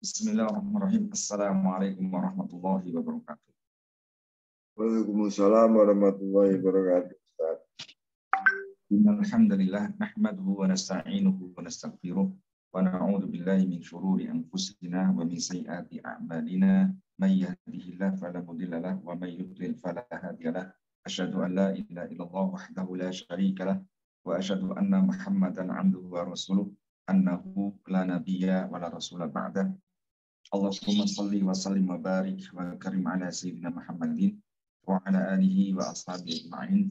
Bismillahirrahmanirrahim. Assalamualaikum warahmatullahi wabarakatuh. Waalaikumsalam warahmatullahi wabarakatuh. Ustaz. Innal hamdalillah nahmaduhu wa nasta'inuhu wa nastaghfiruh wa na'udzu billahi min shururi anfusina wa min sayyiati a'malina may yahdihillahu fala mudilla lahu wa may yudlil fala hadiya lahu. Asyhadu an la ilaha illallah wahdahu la syarika lahu wa asyhadu anna Muhammadan 'abduhu wa rasuluh annahu la nabiyya wa la rasula ba'da. Allahumma salli wa sallim wa barik wa karim ala sayyidina Muhammadin wa ala alihi wa ashabihi ajma'in.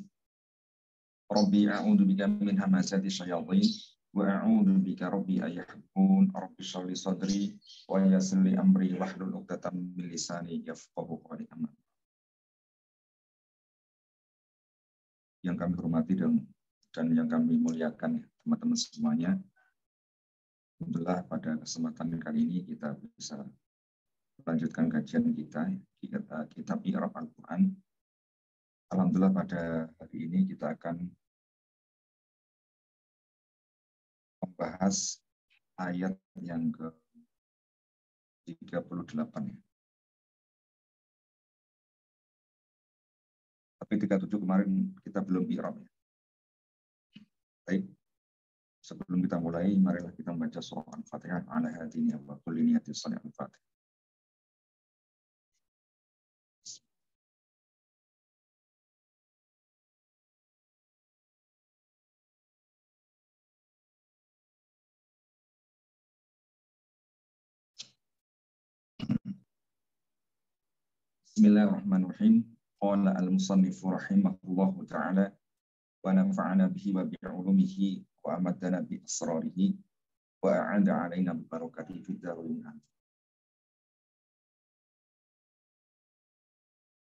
Rabbi a'udzu bika min hamazati syayatin wa a'udzu bika rabbi an yahdurun. Rabbi shrah li sadri wa yassir li amri wahlul 'uqdatam min lisani yafqahu qawli. Yang kami hormati dan yang kami muliakan teman-teman semuanya. Alhamdulillah pada kesempatan kali ini kita bisa melanjutkan kajian kita di kitab I'rab Al-Quran. Alhamdulillah pada hari ini kita akan membahas ayat yang ke-38 ya. Tapi 37 kemarin kita belum I'rab ya. Baik. Sebelum kita mulai, marilah kita membaca surah Al-Fatihah ala hadini wa kulli niyatin salih Al-Fatihah. Bismillahirrahmanirrahim. Qala al-musannifu rahimahullahu ta'ala wa nafa'ana bihi wa bi'ulumihi wa amadana bi asrarihi wa a'ada alaina bi barakatihi fid dharain.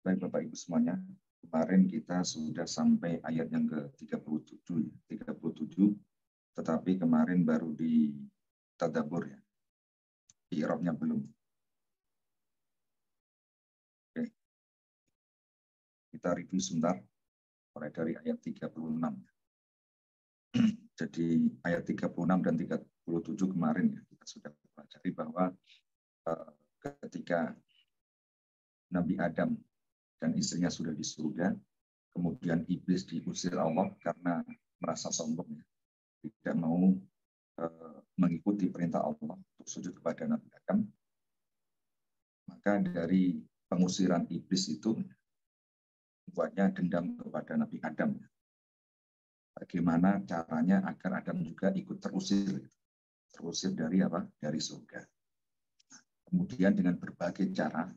Baik Bapak Ibu semuanya, kemarin kita sudah sampai ayat yang ke-37 ya, 37, tetapi kemarin baru di tadabbur ya. Di i'rabnya belum. Oke. Kita review sebentar mulai dari ayat 36. Jadi ayat 36 dan 37 kemarin ya, kita sudah pelajari bahwa ketika Nabi Adam dan istrinya sudah di surga, kemudian iblis diusir Allah karena merasa sombong ya, tidak mau mengikuti perintah Allah untuk sujud kepada Nabi Adam. Maka dari pengusiran iblis itu membuatnya dendam kepada Nabi Adam. Bagaimana caranya agar Adam juga ikut terusir dari apa? Dari surga. Kemudian dengan berbagai cara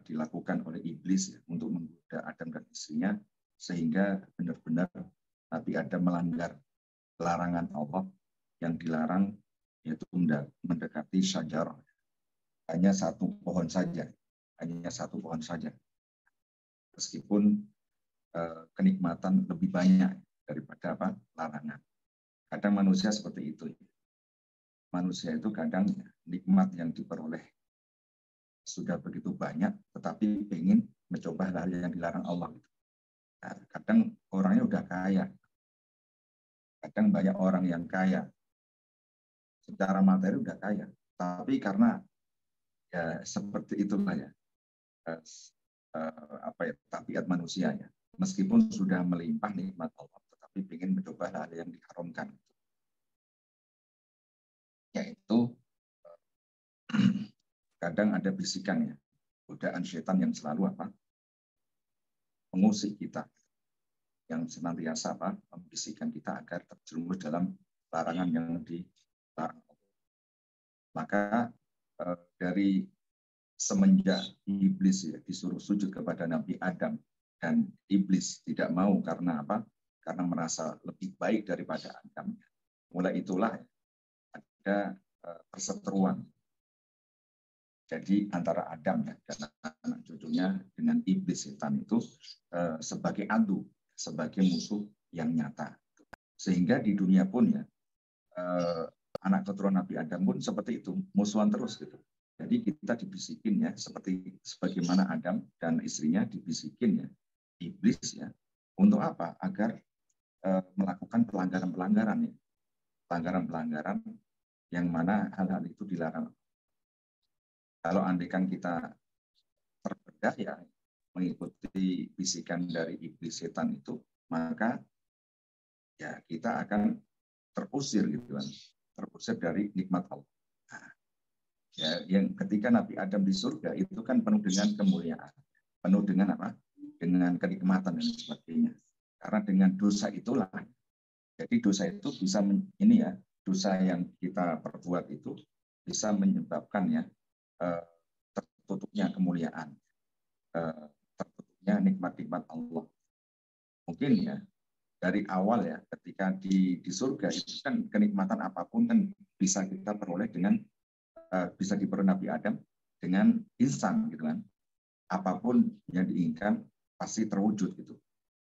dilakukan oleh iblis ya, untuk menggoda Adam dan istrinya, sehingga benar-benar Nabi Adam melanggar larangan Allah yang dilarang, yaitu mendekati syajarah. Hanya satu pohon saja. Meskipun kenikmatan lebih banyak daripada apa? Larangan. Kadang manusia seperti itu. Manusia itu kadang nikmat yang diperoleh sudah begitu banyak, tetapi ingin mencoba hal yang dilarang Allah. Nah, kadang orangnya udah kaya. Kadang banyak orang yang kaya. Secara materi udah kaya. Tapi karena ya seperti itulah ya. Tabiat manusia ya. Meskipun sudah melimpah nikmat Allah, tetapi ingin mencoba hal yang diharamkan. Yaitu kadang ada bisikan ya, godaan setan yang selalu apa? Mengusik kita, yang senantiasa apa? Membisikkan kita agar terjerumus dalam larangan yang dilarang. Maka dari semenjak iblis ya disuruh sujud kepada Nabi Adam, dan iblis tidak mau karena apa? Karena merasa lebih baik daripada Adam. Mulai itulah ada perseteruan. Jadi antara Adam ya, dan anak cucunya dengan iblis setan itu sebagai adu, sebagai musuh yang nyata. Sehingga di dunia pun ya anak keturunan Nabi Adam pun seperti itu, musuhan terus gitu. Jadi kita dibisikin ya, seperti sebagaimana Adam dan istrinya dibisikin ya, iblis ya, untuk apa? Agar melakukan pelanggaran-pelanggaran ya, pelanggaran-pelanggaran yang mana hal-hal itu dilarang. Kalau andaikan kita terpedaya mengikuti bisikan dari iblis setan itu, maka ya kita akan terusir gitu kan, terusir dari nikmat Allah. Nah, ya, yang ketika Nabi Adam di surga itu kan penuh dengan kemuliaan, penuh dengan apa? Dengan kenikmatan dan sebagainya. Karena dengan dosa itulah, jadi dosa itu bisa ini ya, dosa yang kita perbuat itu bisa menyebabkan ya tertutupnya kemuliaan, tertutupnya nikmat-nikmat Allah. Mungkin ya dari awal ya, ketika di surga itu kan kenikmatan apapun kan bisa kita peroleh dengan bisa diperoleh Nabi Adam dengan instan gitu kan. Apapun yang diinginkan pasti terwujud gitu.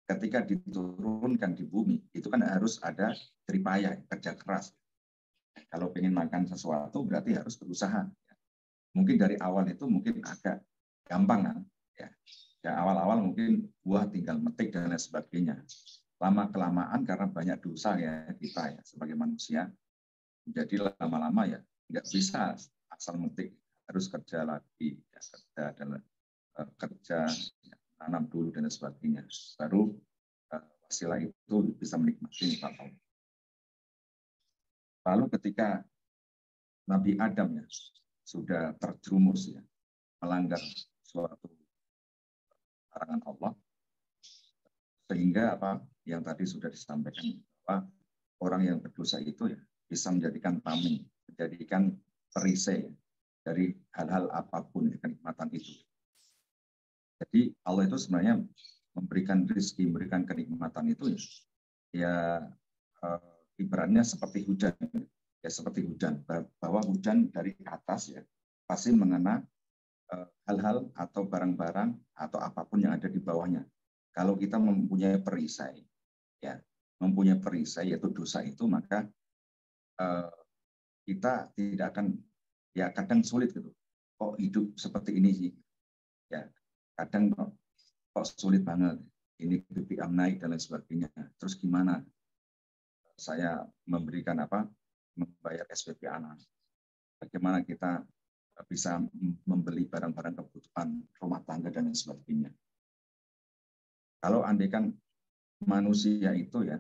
Ketika diturunkan di bumi itu kan harus ada jeripaya, kerja keras. Kalau ingin makan sesuatu berarti harus berusaha. Mungkin dari awal itu mungkin agak gampang kan. Ya awal-awal mungkin buah tinggal metik dan lain sebagainya. Lama-kelamaan karena banyak dosa ya kita ya sebagai manusia, jadi lama-lama ya nggak bisa asal metik, harus kerja lagi, ya, kerja dan kerja, ya, tanam dulu dan sebagainya. Baru wasilah itu bisa menikmati nikmat Allah. Lalu ketika Nabi Adam ya sudah terjerumus ya melanggar suatu larangan Allah, sehingga apa yang tadi sudah disampaikan bahwa orang yang berdosa itu ya bisa menjadikan tameng, menjadikan perisai dari hal-hal apapun ya, kenikmatan itu. Jadi Allah itu sebenarnya memberikan rezeki, memberikan kenikmatan itu ya ibaratnya seperti hujan ya, seperti hujan, bahwa hujan dari atas ya pasti mengena hal-hal atau barang-barang atau apapun yang ada di bawahnya. Kalau kita mempunyai perisai ya, mempunyai perisai yaitu dosa itu, maka kita tidak akan, ya kadang sulit gitu, kok hidup seperti ini sih ya, kadang kok sulit banget, ini BBM naik dan lain sebagainya, terus gimana saya memberikan apa, membayar SPP anak, bagaimana kita bisa membeli barang-barang kebutuhan rumah tangga dan lain sebagainya. Kalau andaikan manusia itu ya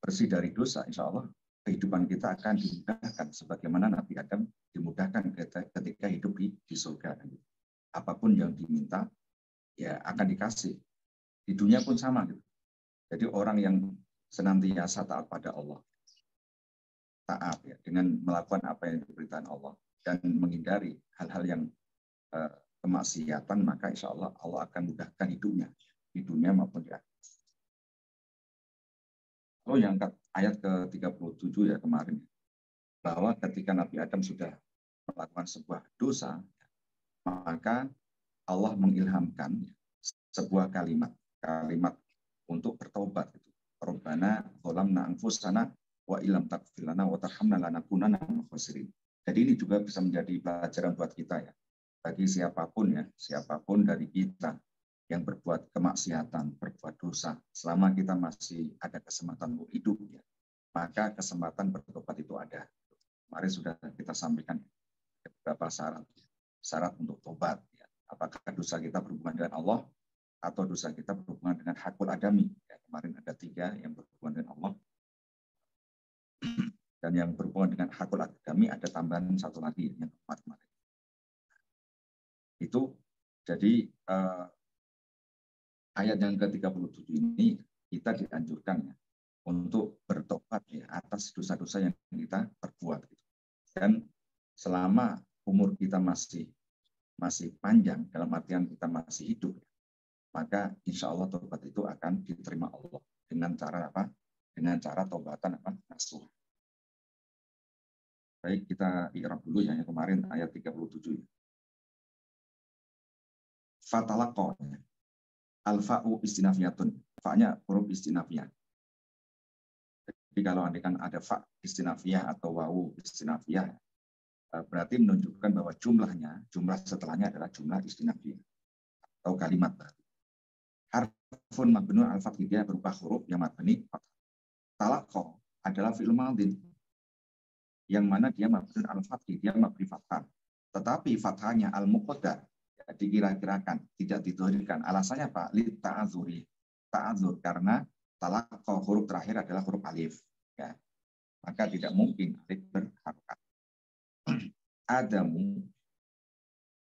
bersih dari dosa, insya Allah kehidupan kita akan dimudahkan sebagaimana Nabi Adam dimudahkan ketika hidup di surga. Apapun yang diminta ya akan dikasih. Di dunia pun sama gitu. Jadi orang yang senantiasa taat pada Allah, taat ya dengan melakukan apa yang diberitakan Allah dan menghindari hal-hal yang kemaksiatan, maka insya Allah Allah akan mudahkan hidupnya di dunia maupun di akhirat. Lalu yang ayat ke-37 ya kemarin, bahwa ketika Nabi Adam sudah melakukan sebuah dosa, maka Allah mengilhamkan sebuah kalimat untuk bertobat. Rabbana zalamna anfusana wa illam taghfir lana wa tarhamna lanakunanna minal khasirin. Jadi ini juga bisa menjadi pelajaran buat kita ya. Bagi siapapun dari kita yang berbuat kemaksiatan, berbuat dosa, selama kita masih ada kesempatan untuk hidup ya, maka kesempatan bertobat itu ada. Kemarin sudah kita sampaikan beberapa syarat untuk tobat ya. Apakah dosa kita berhubungan dengan Allah atau dosa kita berhubungan dengan hakul adami ya, kemarin ada 3 yang berhubungan dengan Allah, dan yang berhubungan dengan hakul adami ada tambahan 1 lagi yang keempat kemarin. Itu jadi ayat yang ke-37 ini kita dianjurkan ya untuk bertobat ya atas dosa-dosa yang kita perbuat gitu. Dan selama umur kita masih panjang, dalam artian kita masih hidup, maka insya Allah tobat itu akan diterima Allah dengan cara apa? Dengan cara tobatan apa? Nasuh. Baik, kita i'rab dulu ya yang kemarin ayat 37. Fatalaqa. Al-fa'u istinafiyatun. Fa'nya huruf istinafiyah. Jadi kalau andaikan ada fa' istinafiyah atau wawu istinafiyah, berarti menunjukkan bahwa jumlah setelahnya adalah jumlah istinafiyah atau kalimat baru. Harfun mabnu al-fathiyah berupa huruf yang mabni. Talaqqa adalah fi'il madhi. yang mana dia mabniun al-fathi, dia mabni fathah. Tetapi fathahnya al-muqaddar, ya, dikira-kirakan, tidak didhahirkan. Alasannya apa? Li ta'adzuri. Ta'adzur karena talaqqa huruf terakhir adalah huruf alif, ya. Maka tidak mungkin alif berharokat. Adamu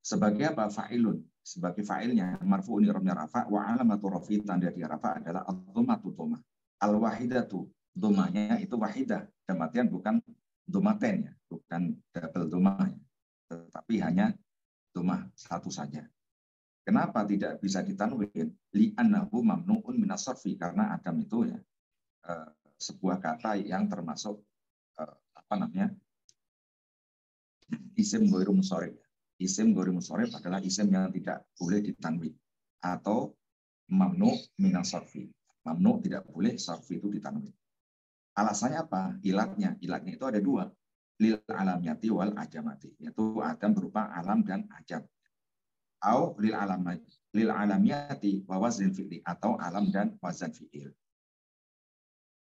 sebagai apa? Fa'ilun, sebagai fa'ilnya marfu'un i'rabnya rafa wa alamatu rafi tanda dia rafa adalah ad-dhammatu dhammah. Al-wahidatu dhammahnya itu wahidah, dalam artian bukan dhammaten ya, bukan double dhammah ya, tetapi hanya dhammah satu saja. Kenapa tidak bisa ditanwin? Li'annahu mamnu'un minas sarfi, karena adam itu ya sebuah kata yang termasuk isim ghairu munsharif. Isim ghairu munsharif adalah isim yang tidak boleh ditanwin atau mamnu minas sarfi. Mamnu tidak boleh sarfi itu ditanwin. Alasannya apa? Ilatnya itu ada dua. Lil alamiyati wal ajamati, yaitu adam berupa alam dan ajam. Au lil alamiyati wa wazn fi'li, atau alam dan wazan fi'il.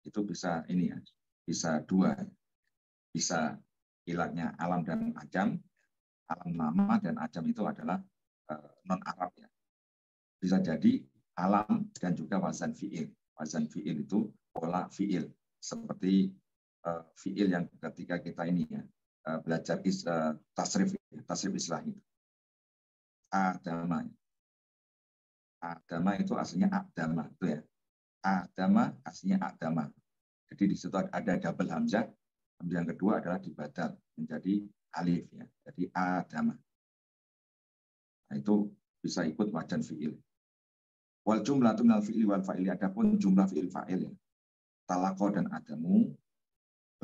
Itu bisa ini ya, bisa dua. Bisa ilatnya alam dan ajam, alam nama dan ajam itu adalah non Arab ya. Bisa jadi alam dan juga wazan fi'il. Wazan fi'il itu pola fi'il, seperti fi'il yang ketika kita ini ya belajar tasrif islah itu. Adama itu aslinya adama itu ya. Adama aslinya adama. Jadi di situ ada double hamzah. Yang kedua adalah dibadal menjadi alif ya. Jadi adama. Nah, itu bisa ikut wajan fi'il. Wal jumlatu minal fi'li wal fa'ili, adapun jumlah fi'il fa'il ya. Talaqo dan adamu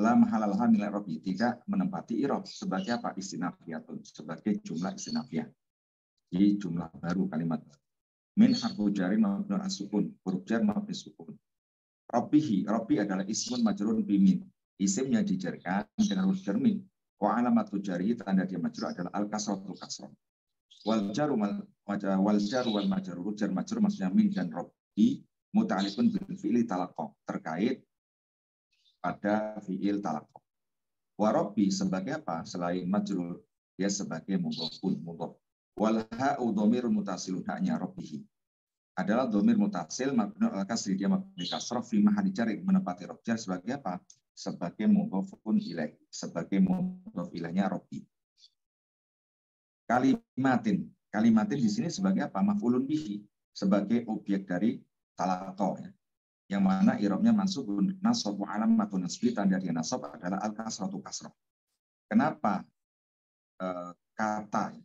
lam halalha min i'rabi, tidak menempati i'rab sebagai apa? Istinafiyatun, sebagai jumlah istinafiyah. Di jumlah baru kalimat. Min harfu jari mabniun as-sukun, huruf jar mabni sukun. Rabbihi, Rabbi adalah ismun majrurun bimin. Isimnya dijarkan dengan huruf jar min. Wa alamatu jari, tanda dia majrur adalah al-kasratu kasrah. Wal jar wal majrur, jar majrur maksudnya min dan Rabbi muta'alliqun bil fi'li talaqqa, terkait pada fi'il talaqqa. Wa Rabbi sebagai apa? Selain majrur, dia sebagai mudhafun mudhaf. Wal ha'u dhamirun mutasilun, haknya Rabbihi adalah dhamir mutasil mabniun al kasri, dia mabni kasrah fi mahalli jar, menempati rob jar sebagai apa? Sebagai mudhafun ilaih, sebagai mudhaf ilaihnya Rabbi. Kalimatin di sini sebagai apa? Maf'ulun bihi, sebagai objek dari talaqqa ya. Yang mana i'rabnya mansubun nasab wa alamatun nasbi, tanda dia nasab adalah al kasratu kasrah. Kenapa kata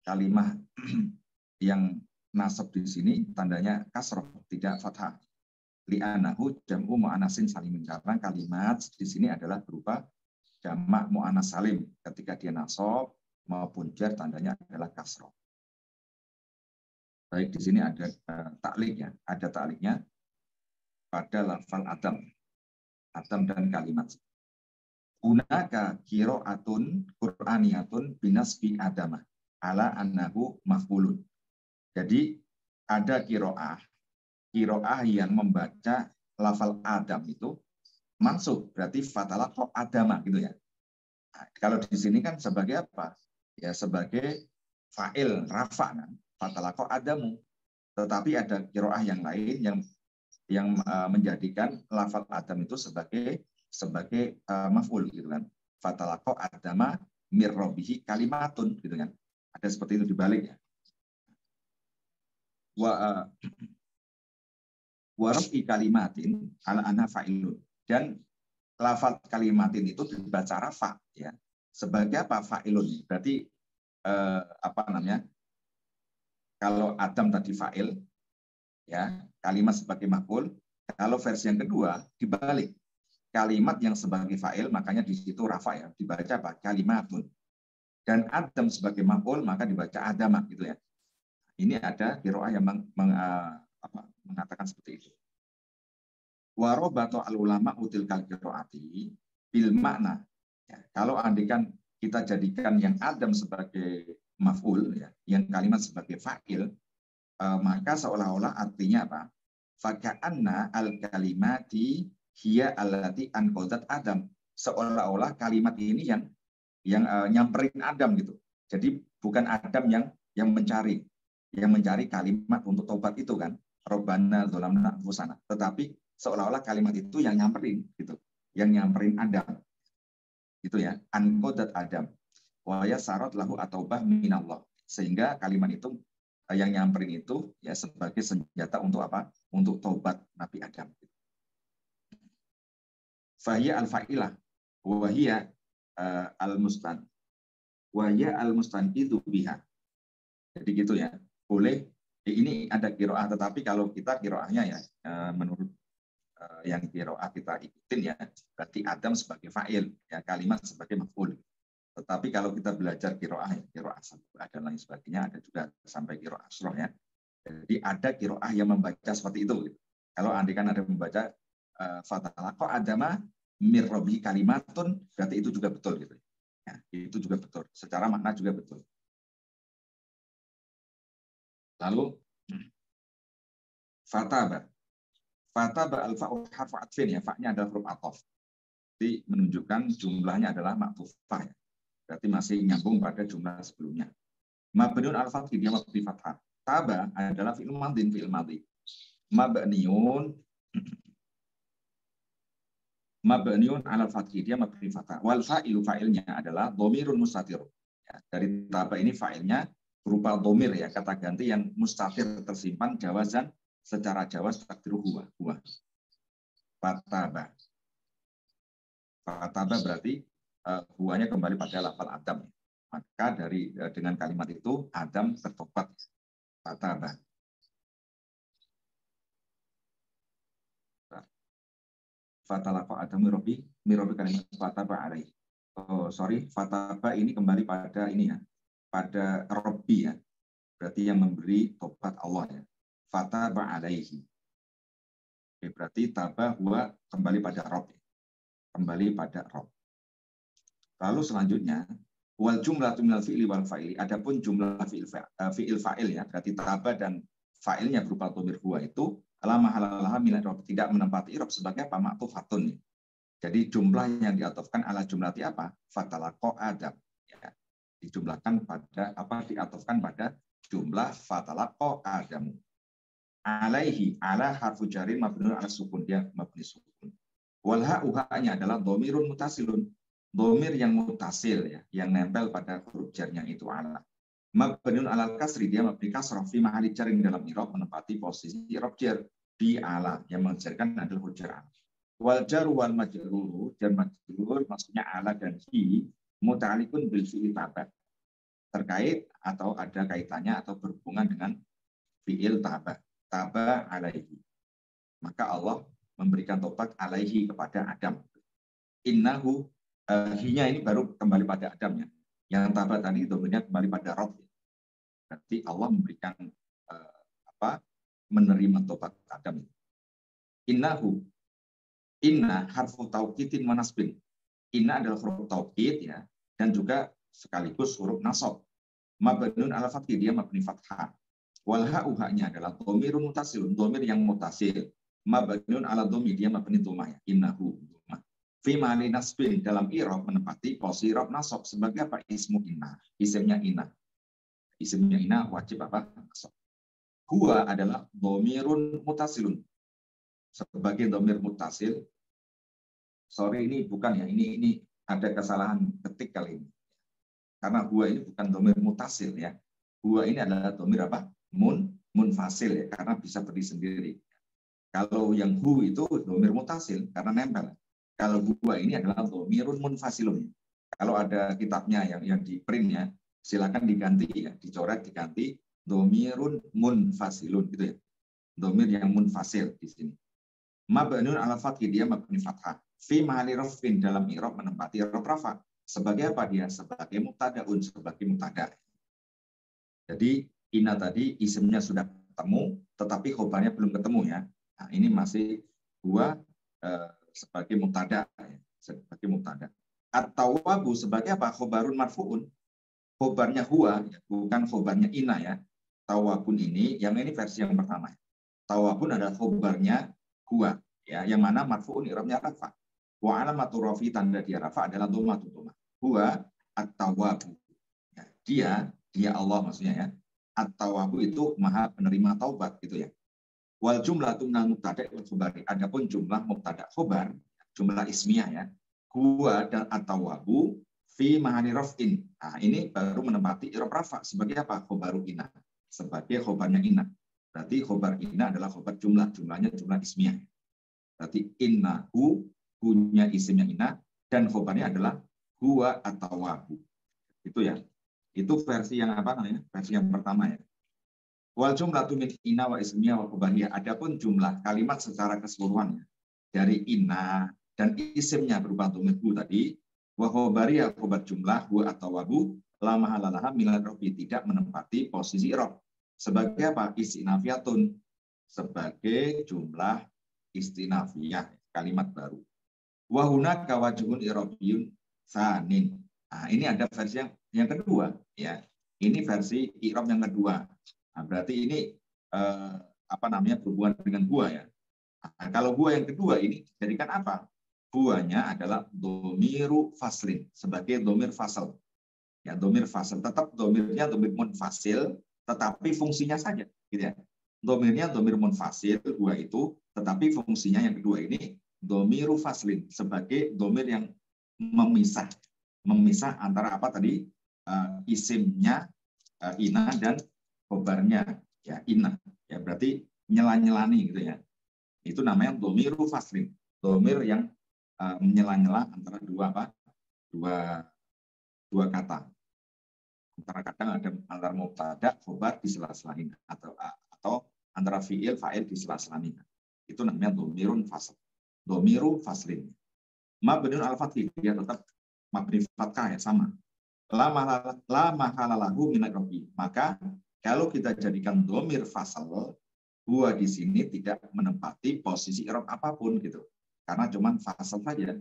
kalimah yang nasab di sini tandanya kasrah, tidak fathah? Li'anahu jam'u mu'anasin salimin, karena kalimat di sini adalah berupa jamak mu'anas salim. Ketika dia nasab maupun jar tandanya adalah kasrah. Baik, di sini ada takliknya, ada takliknya pada lafal adam dan kalimat. Hunaka qira'atun qur'aniyatun binasbi adama ala annahu maf'ulun. Jadi ada qira'ah yang membaca lafal adam itu mansub, berarti fatalaqa adama gitu ya. Nah, kalau di sini kan sebagai apa? Ya sebagai fa'il rafa kan, fatalaqa adamu. Tetapi ada qira'ah yang lain yang menjadikan lafal adam itu sebagai maf'ul gitu kan. Fatalaqa adama mir rabbihi kalimatun gitu kan. Ada seperti itu dibalik ya. Wa rafi kalimatin ala anna fa'ilun, dan lafal kalimatin itu dibaca rafa ya. Sebagai apa? Fa'ilun. Berarti kalau adam tadi fa'il ya, kalimat sebagai maf'ul. Kalau versi yang kedua dibalik. Kalimat yang sebagai fa'il makanya di situ rafa ya, dibaca apa? Kalimatun. Dan adam sebagai maf'ul maka dibaca adama gitu ya. Ini ada qira'ah yang mengatakan seperti itu. Warobatu al-ulama util kal qira'ati bil makna. Ya, kalau andikan kita jadikan yang adam sebagai maf'ul ya, yang kalimat sebagai fa'il, maka seolah-olah artinya apa? Faka'anna al-kalimati hiya allati anqadat adam. seolah-olah kalimat ini yang nyamperin Adam gitu. Jadi bukan Adam yang mencari kalimat untuk tobat itu kan, Robbana dzalamna anfusana, tetapi seolah-olah kalimat itu yang nyamperin gitu, yang nyamperin Adam. Gitu ya, anqadat Adam wa yasarat lahu ataubah minallah. Sehingga kalimat itu yang nyamperin itu ya sebagai senjata untuk apa? Untuk taubat Nabi Adam. Fahiya al-fa'ilah wa hiya al-mustan wa hiya al-mustanqidhu biha. Jadi gitu ya. Boleh ini ada qiraah, tetapi kalau kita qiraahnya ya menurut yang qiraah kita ikutin ya, berarti Adam sebagai fa'il, ya kalimat sebagai maf'ul. Tetapi kalau kita belajar qiraah ya, qiraah sab'ah dan lain sebagainya, ada juga sampai qiraah asroh ya. Jadi ada qiraah yang membaca seperti itu. Kalau andai kan ada membaca fatalaqa adama mir rabbi kalimatun, berarti itu juga betul gitu. Ya, itu juga betul. Secara makna juga betul. Lalu fataba. Fataba al-fa'u harfu atfin ya, fa'nya adalah huruf ataf. Jadi menunjukkan jumlahnya adalah ma'tufah ya. Berarti masih nyambung pada jumlah sebelumnya. Mabniun al-fathi dia mabni fathah. Taba adalah fi'il madhin, fi'il madhi. Mabniun al-fathi dia mabni fathah. Wal fa'ilu fa'ilnya adalah dhamirun mustatir. Ya, dari taba ini fa'ilnya berupa dhamir ya, kata ganti yang mustatir tersimpan jawazan secara jawaz takdiru huwa. Fataba. Fataba berarti huwanya kembali pada lafal Adam. Maka dengan kalimat itu Adam bertobat. Fataba. Fatalaqa Adam mirobi kalimat fataba alaih. Oh, sorry, fataba ini kembali pada ini ya, pada Robbi ya. Berarti yang memberi tobat Allah ya. Fataba alaihi. Oke, berarti taba huwa kembali pada Rob. Kembali pada Rob. Lalu selanjutnya wal jumlatu minal fi'li wal fa'ili. Adapun jumlah fi'il fa'il ya, berarti taba dan fa'ilnya berupa dhamir huwa itu lama halalah min i'rab, tidak menempati i'rab sebagai apa? Ma'tufatun. Jadi jumlah yang diatofkan ala jumlati apa? Fatalaqa Adam. Ya. Dijumlahkan pada apa? Diatofkan pada jumlah fatalaqa Adamu. Alaihi ala harfu jarin mabniun ala sukun, dia mabni sukun. Wal ha'uha'nya adalah dhamirun mutasilun. Dhamir yang mutasil ya, yang nempel pada huruf jarnya itu ala. Mabniun alal kasri, dia mabni kasrah fi mahali jarin dalam i'rab, menempati posisi i'rab jar di ala, yang mengerjakan adalah huruf jar ala. Wal jar wal majrur, jar majrur maksudnya ala dan hi muta'alliqun bil fi'il taba. Terkait atau ada kaitannya atau berhubungan dengan fi'il taba. Taba alaihi. Maka Allah memberikan tobat alaihi kepada Adam. Innahu hinya ini baru kembali pada Adam ya. Yang taba tadi domennya kembali pada Rabb. Berarti Allah memberikan menerima tobat Adam. Innahu, inna harfu taukidin manasbin. Inna adalah huruf taukid ya, dan juga sekaligus huruf nasab. Mabniun ala fathih, dia mabni fathah. Wal ha'uha'nya adalah dhamirun mutasilun, dhamir yang mutasil. Mabniun ala dhamir, dia mabni dhammah ya. Innahu dhammah. Fi ma'ani nasbin, dalam i'rab menempati posisi i'rab nasab sebagai apa? Ismu inna, isimnya inna. Isimnya inna wajib apa? Nasab. Huwa adalah dhamirun mutasilun. Sebagai dhamir mutasil. Sorry, ini bukan ya, ini ada kesalahan ketik kali ini. Karena huwa ini bukan dhamir mutasil ya. Huwa ini adalah dhamir apa? Munfasil ya, karena bisa berdiri sendiri. Kalau yang hu itu dhamir mutasil karena nempel. Kalau huwa ini adalah dhamirun munfasilun. Kalau ada kitabnya yang di print ya, silakan diganti ya, dicoret diganti dhamirun munfasilun gitu ya. Dhamir yang munfasil di sini. Mabniun ala fathih, dia mabni fathah. Fi mahali rafin, dalam i'rab menempati i'rab rafa. Sebagai apa dia? Sebagai mubtada'un, sebagai mubtada'. Jadi inna tadi isimnya sudah ketemu, tetapi khobarnya belum ketemu ya. Nah, ini masih huwa sebagai mubtada' ya, sebagai mubtada'. At-tawwabu sebagai apa? Khobarun marfu'un. Khobarnya huwa, ya, bukan khobarnya inna ya. Tawwabun ini, yang ini versi yang pertama. Tawwabun adalah khobarnya huwa, ya, yang mana marfu'un i'rabnya rafa. Wa alamatu rafi tanda dia rafa adalah dhammatu dhammah. Huwa at-tawwabu. Ya, dia Allah maksudnya ya. At-tawwabu itu maha penerima taubat gitu ya. Wal jumlatu minal mubtada' wal khabari. Adapun jumlah mubtada' khabar, jumlah ismiyah ya. Huwa dan at-tawwabu fi mahali raf'in. Nah, ini baru menempati i'rab rafa sebagai apa? Khabaru inna. Sebagai khabarnya inna. Berarti khabar inna adalah khabar jumlah, jumlahnya jumlah ismiyah. Berarti innahu, punya isimnya inna, dan khabarnya adalah huwa at-tawwabu. Itu ya. Itu versi yang apa namanya? Versi yang pertama ya. Wal jumlatu min inna wa ismiyah wa khabariyah. Adapun jumlah kalimat secara keseluruhan dari inna dan isimnya berupa dhamir tadi, wa khabariyah khabar jumlah wa at-tawwabu la mahallalaha minal i'rabi, tidak menempati posisi i'rab. Sebagai apa? Istinafiyatun, sebagai jumlah istinafiyah, kalimat baru. Wa hunaka wajhun i'rabiyun tsanin. Nah, ini ada versi yang kedua ya. Ini versi i'rab yang kedua. Nah, berarti ini apa namanya berhubungan dengan gua ya. Nah, kalau gua yang kedua ini dijadikan apa? Guanya adalah domiru faslin, sebagai domir fasal. Ya, domir fasal tetap domirnya domir munfasil, tetapi fungsinya saja, gitu ya. Domirnya domir munfasil gua itu, tetapi fungsinya yang kedua ini domiru faslin, sebagai domir yang memisah antara apa tadi isimnya inna dan khobarnya ya inna ya, berarti nyela-nyelani gitu ya. Itu namanya domiru faslin, domir yang menyela-nyela antara dua kata, antara kadang ada antara mubtada khobar di sela-selain atau antara fiil fa'il di sela-selain. Itu namanya domirun fasl, domiru faslin. Mabniun al-fathih, dia tetap mabni fathah ya, sama. La mahalalahu min i'rabi. Maka kalau kita jadikan domir fasal, huwa di sini tidak menempati posisi i'rab apapun gitu. Karena cuma fasal saja.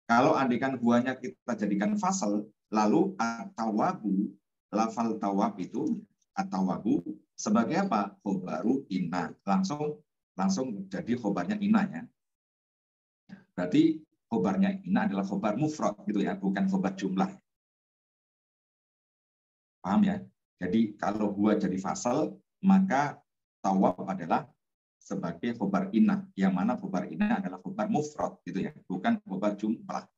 Kalau andikan huwanya kita jadikan fasal, lalu at-tawwabu, lafal tawab itu at-tawwabu sebagai apa? Khobaru inna. Langsung jadi khobarnya inna ya. Berarti khobarnya inna adalah khobar mufrad gitu ya, bukan khobar jumlah. Paham ya? Jadi kalau huwa jadi fasal, maka tawab adalah sebagai khobar inna, yang mana khobar inna adalah khobar mufrad gitu ya, bukan khobar jumlah.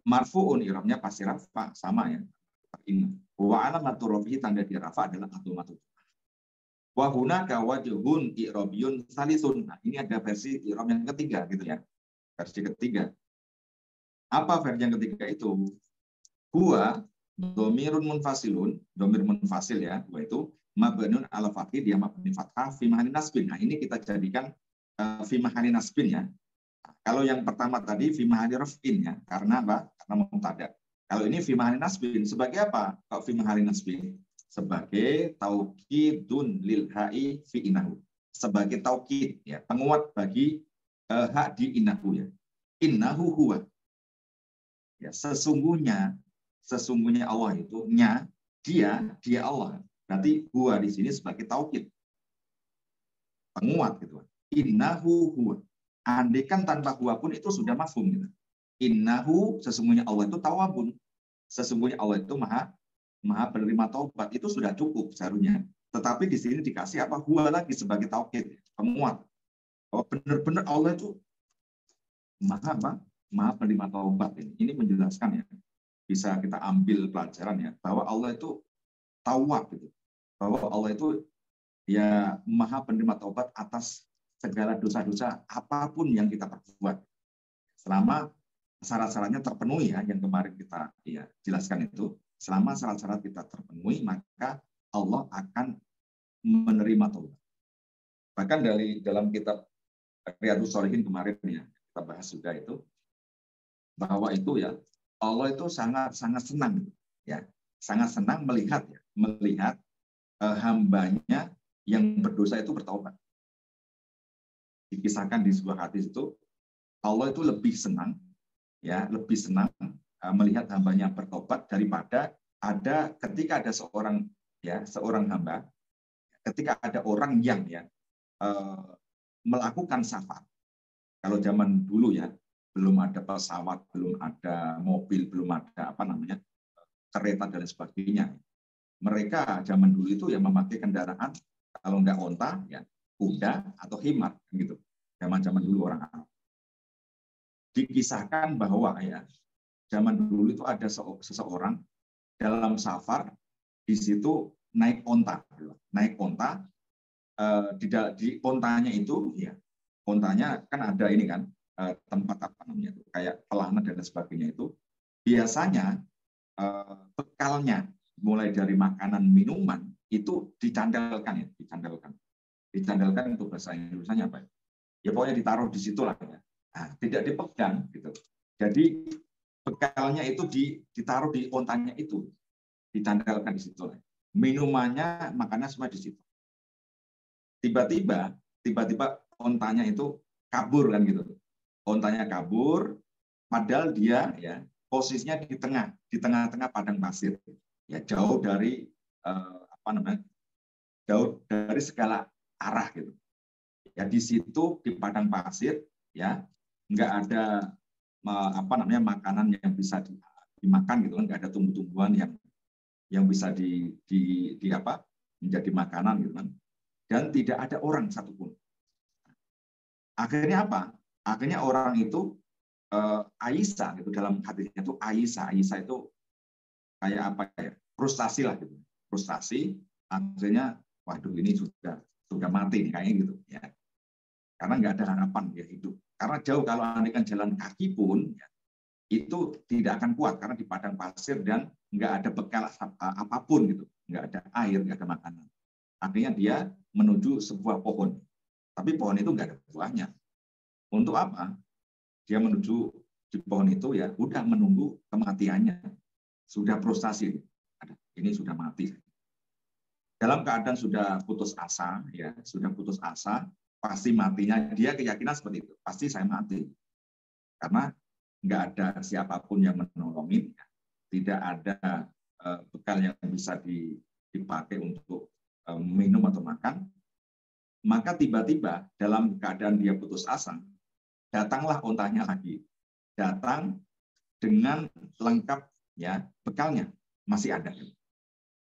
Marfu'un i'rabnya pasti rafa, sama ya. Inna. Wa alamatu rafihi tanda di rafa adalah dhammatu. Wa hunaka wajhun i'rabiyun salisun. Nah, ini ada versi i'rab yang ketiga gitu ya. Versi ketiga. Apa versi yang ketiga itu? Huwa domirun munfasilun, domir munfasil ya, yaitu mabniun ala fathih, dia mabni fathah fi mahali nasbin. Nah, ini kita jadikan fi mahali nasbin ya. Kalau yang pertama tadi fi mahali raf'in ya, karena apa? Karena mubtada. Kalau ini fi mahali nasbin sebagai apa? Kalau fi mahali nasbin sebagai taukidun lil ha'i fi innahu. Sebagai taukid ya, penguat bagi hak di innahu ya. Innahu huwa. Ya, sesungguhnya Allah itu dia Allah. Berarti huwa di sini sebagai taukid, penguat gitu. Innahu huwa. Andaikan tanpa huwa pun itu sudah mafhum gitu. Innahu, sesungguhnya Allah itu tawabun. Sesungguhnya Allah itu maha penerima taubat, itu sudah cukup seharusnya. Tetapi di sini dikasih apa? Huwa lagi sebagai taukid, penguat. Bahwa benar-benar Allah itu maha penerima taubat. Ini menjelaskan ya. Bisa kita ambil pelajaran ya, bahwa Allah itu tawab gitu. Bahwa Allah itu ya maha penerima taubat atas segala dosa-dosa apapun yang kita perbuat. Selama syarat-syaratnya terpenuhi ya, yang kemarin kita ya jelaskan itu. Selama syarat-syarat kita terpenuhi, maka Allah akan menerima taubat. Bahkan dalam kitab Riyadhus Shalihin kemarin ya, kita bahas juga itu, bahwa itu ya, Allah itu sangat senang ya, sangat senang melihat hambanya yang berdosa itu bertaubat. Dikisahkan di sebuah hadis itu, Allah itu lebih senang melihat hambanya bertobat daripada ketika ada seorang hamba, ketika ada orang yang melakukan syafaat Kalau zaman dulu ya, belum ada pesawat, belum ada mobil, belum ada kereta dan sebagainya. Mereka zaman dulu itu yang memakai kendaraan, kalau nggak onta, ya kuda atau himar, gitu. Zaman dulu orang Arab. Dikisahkan bahwa ya zaman dulu itu ada seseorang dalam safar, di situ naik onta, di ontanya itu ya, ontanya kan ada ini kan tempat kayak pelana dan sebagainya itu biasanya bekalnya mulai dari makanan minuman itu dicandalkan itu bahasa Indonesianya apa ya, pokoknya ditaruh di situ lah ya. Nah, tidak dipegang gitu. Jadi bekalnya itu ditaruh di ontanya itu, dicandalkan di situ lah. Minumannya, makannya semua di situ. Tiba-tiba ontanya itu kabur kan gitu. Ontanya kabur, padahal dia ya posisinya di tengah-tengah padang pasir, ya jauh dari jauh dari segala arah gitu. Ya di situ di padang pasir ya nggak ada makanan yang bisa dimakan gitu kan, nggak ada tumbuh-tumbuhan yang bisa menjadi makanan gitu kan, dan tidak ada orang satupun. Akhirnya apa? Akhirnya orang itu Aisyah gitu, dalam hadisnya itu Aisyah itu kayak apa ya, frustasi lah gitu, frustasi. Akhirnya waduh ini sudah mati nih kayaknya gitu ya, karena nggak ada harapan dia hidup, karena jauh, kalau andaikan jalan kaki pun ya, itu tidak akan kuat karena di padang pasir dan nggak ada bekal apapun gitu, nggak ada air, nggak ada makanan. Akhirnya dia menuju sebuah pohon, tapi pohon itu nggak ada buahnya. Untuk apa? Dia menuju di pohon itu ya udah menunggu kematiannya, sudah frustasi, ini sudah mati. Dalam keadaan sudah putus asa, ya sudah putus asa, pasti matinya, dia keyakinan seperti itu, pasti saya mati, karena nggak ada siapapun yang menolongin, tidak ada bekal yang bisa dipakai untuk minum atau makan. Maka tiba-tiba dalam keadaan dia putus asa, datanglah ontanya lagi, datang dengan lengkap ya bekalnya, masih ada.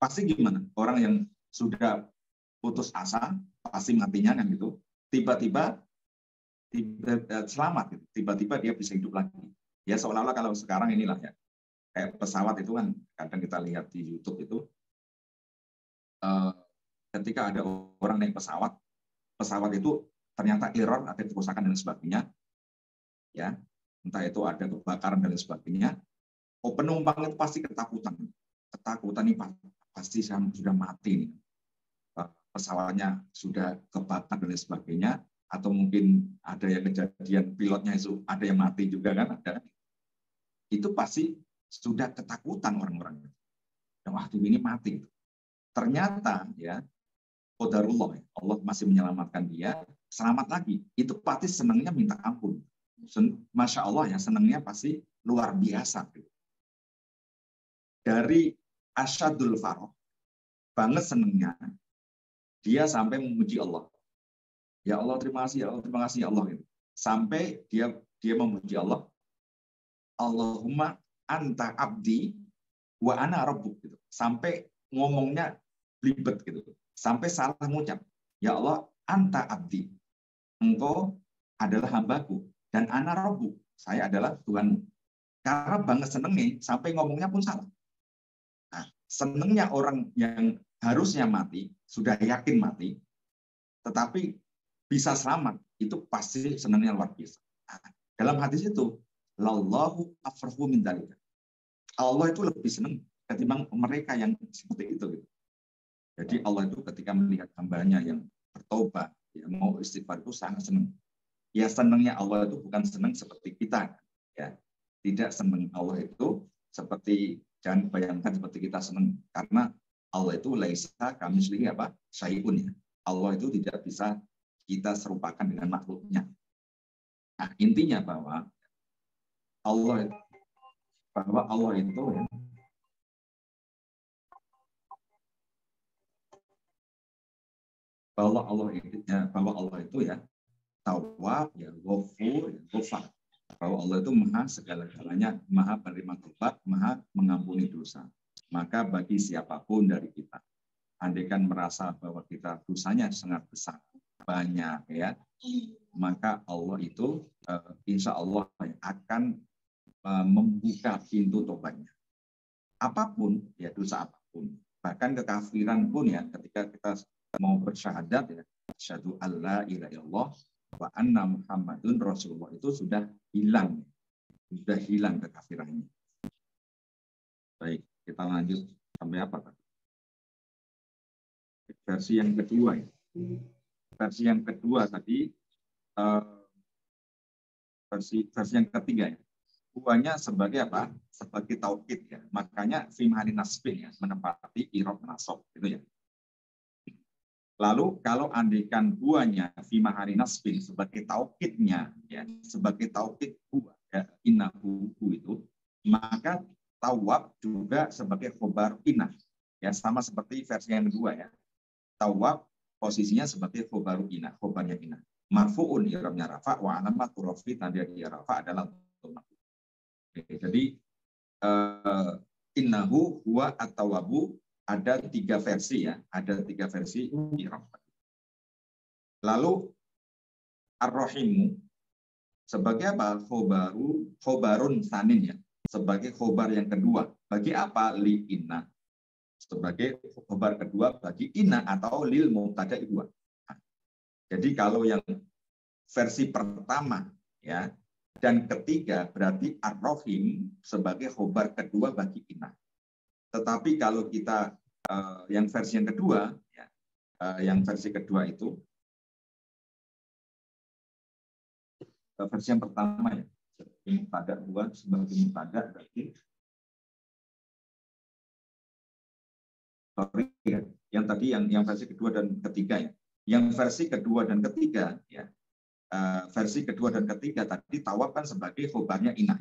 Pasti gimana? Orang yang sudah putus asa, pasti matinya kan gitu. Tiba-tiba selamat, gitu. Tiba-tiba dia bisa hidup lagi. Ya seolah-olah kalau sekarang inilah ya, kayak pesawat itu kan kadang kita lihat di YouTube itu, ketika ada orang naik pesawat itu ternyata error, ada kerusakan dan sebagainya, ya entah itu ada kebakaran dan sebagainya, penumpang itu pasti ketakutan ini pasti sudah mati nih, pesawatnya sudah kebakar dan sebagainya, atau mungkin ada yang kejadian pilotnya itu ada yang mati juga kan, ada. Itu pasti sudah ketakutan orang-orang. Waktu ini mati. Ternyata ya qadarullah, Allah masih menyelamatkan dia, selamat lagi. Itu pasti senangnya minta ampun. Masya Allah ya, senangnya pasti luar biasa. Dari asyadul faroh, banget senangnya, dia sampai memuji Allah. Ya Allah terima kasih, ya Allah terima kasih ya Allah. Gitu. Sampai dia memuji Allah, Allahumma anta abdi wa ana rabbuk. Gitu. Sampai ngomongnya belibet gitu. Sampai salah mengucap. Ya Allah, anta abdi. Engkau adalah hambaku. Dan ana rabbuk. Saya adalah Tuhanmu. Karena banget senengnya, sampai ngomongnya pun salah. Nah, senengnya orang yang harusnya mati, sudah yakin mati, tetapi bisa selamat, itu pasti senangnya luar biasa. Nah, dalam hadis itu, lallahu afrahu min dzalika. Allah itu lebih senang ketimbang mereka yang seperti itu. Gitu. Jadi Allah itu ketika melihat hambanya yang bertobat, ya, mau istighfar itu sangat senang. Ya senangnya Allah itu bukan senang seperti kita. Ya, tidak senang Allah itu seperti, jangan bayangkan seperti kita senang, karena Allah itu laisa kamitslihi syai'un ya. Allah itu tidak bisa kita serupakan dengan makhluknya. Nah, intinya bahwa Allah itu ya, bahwa Allah itu ya Tawwab, ya Ghafur, ya Ghafar. Bahwa Allah itu maha segala-galanya, maha penerima taubat, maha mengampuni dosa. Maka bagi siapapun dari kita, andaikan merasa bahwa kita dosanya sangat besar, banyak ya, maka Allah itu insya Allah akan membuka pintu tobatnya. Apapun ya, dosa apapun, bahkan kekafiran pun ya, ketika kita mau bersyahadat ya, asyhadu alla ilaha illallah wa anna Muhammadun Rasulullah, itu sudah hilang kekafirannya. Baik, kita lanjut sampai apa tadi? Versi yang kedua ya. Versi yang kedua tadi, versi yang ketiga ya. Huwanya sebagai apa? Sebagai taukid ya. Makanya fi mahali nasbin ya, menempati i'rab nasab gitu ya. Lalu kalau andaikan huwanya fi mahali nasbin sebagai taukidnya ya, sebagai taukid huwa ya, innahu itu, maka tawab juga sebagai khobar inah ya, sama seperti versi yang kedua ya. Tawab posisinya sebagai khobaru inah, khobarnya inah. Marfu'un i'rabnya rafa, wa alamatu rafi tanda dia rafa adalah dhamma. Jadi innahu huwa at-tawwabu, ada 3 versi ya, ada 3 versi i'rab. Lalu ar-rahimu sebagai apa? Khobarun sanin ya, sebagai khobar yang kedua. Bagi apa? Li inna, sebagai khobar kedua bagi inna atau lil mubtada'i huwa. Jadi kalau yang versi pertama ya dan ketiga berarti ar-rahim sebagai khobar kedua bagi inna. Tetapi kalau kita yang versi yang kedua ya, yang versi kedua itu versi yang pertama ya, mubtada dua sebagai mubtada berarti sorry ya, yang tadi yang versi kedua dan ketiga ya. Yang versi kedua dan ketiga ya, versi kedua dan ketiga tadi tawab kan sebagai khobarnya inah.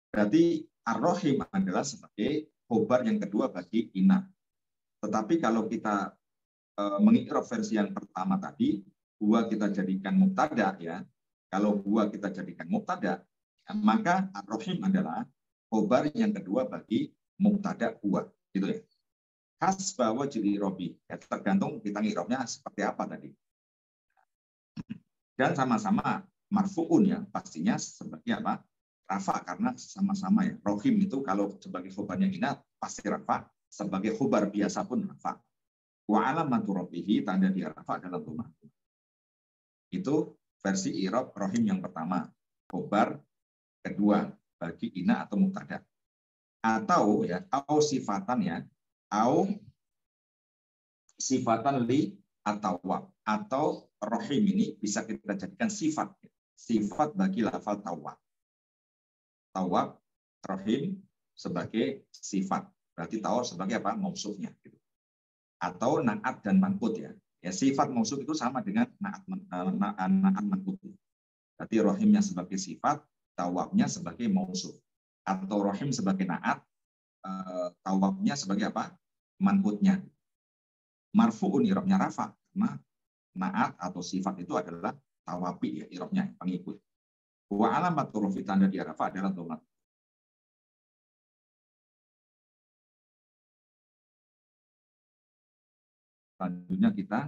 Berarti ar-rahim adalah sebagai khobar yang kedua bagi inah. Tetapi kalau kita mengikraf versi yang pertama tadi, huwa kita jadikan mubtada ya. Kalau huwa kita jadikan mubtada, ya, maka ar-rahim adalah khobar yang kedua bagi mubtada huwa, gitu ya. Hasba wajil i'rabi, ya, tergantung kita ngikrafnya seperti apa tadi. Dan sama-sama marfu'un ya, pastinya sebagai apa? Rafa, karena sama-sama ya. Rohim itu kalau sebagai khobarnya inah pasti rafa, sebagai khobar biasa pun rafa. Wa alamatu rafihi, tanda dia rafa adalah dhammah. Itu versi i'rab rohim yang pertama, khobar kedua bagi inah atau mubtada. Atau ya, au sifatan ya, au sifatan li atau wab, atau rohim ini bisa kita jadikan sifat bagi lafal tawab. Tawab, rohim sebagai sifat, berarti tawab sebagai apa? Mausufnya gitu. Atau naat dan manqut ya. Ya, sifat mausuf itu sama dengan naat manqut. Berarti rohimnya sebagai sifat, tawabnya sebagai mausuf. Atau rohim sebagai naat, tawabnya sebagai apa? Manqutnya. Marfu'un i'rabnya rafa, karena naat atau sifat itu adalah tawabi ya, i'rabnya pengikut. Wa alamatu rafi, tanda dia rafa adalah dhammah. Selanjutnya kita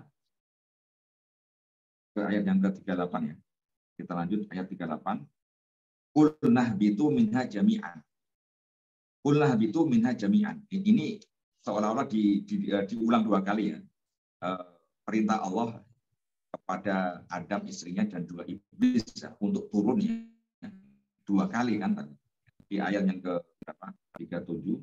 ke ayat yang ke-38 ya. Kita lanjut ayat 38. Qul nahbitu minha jami'an. Qul nahbitu minha jami'an. Ini seolah-olah diulang 2 kali ya. Perintah Allah kepada Adam istrinya dan 2 iblis ya, untuk turun ya. 2 kali kan tadi. Di ayat yang ke berapa? 37.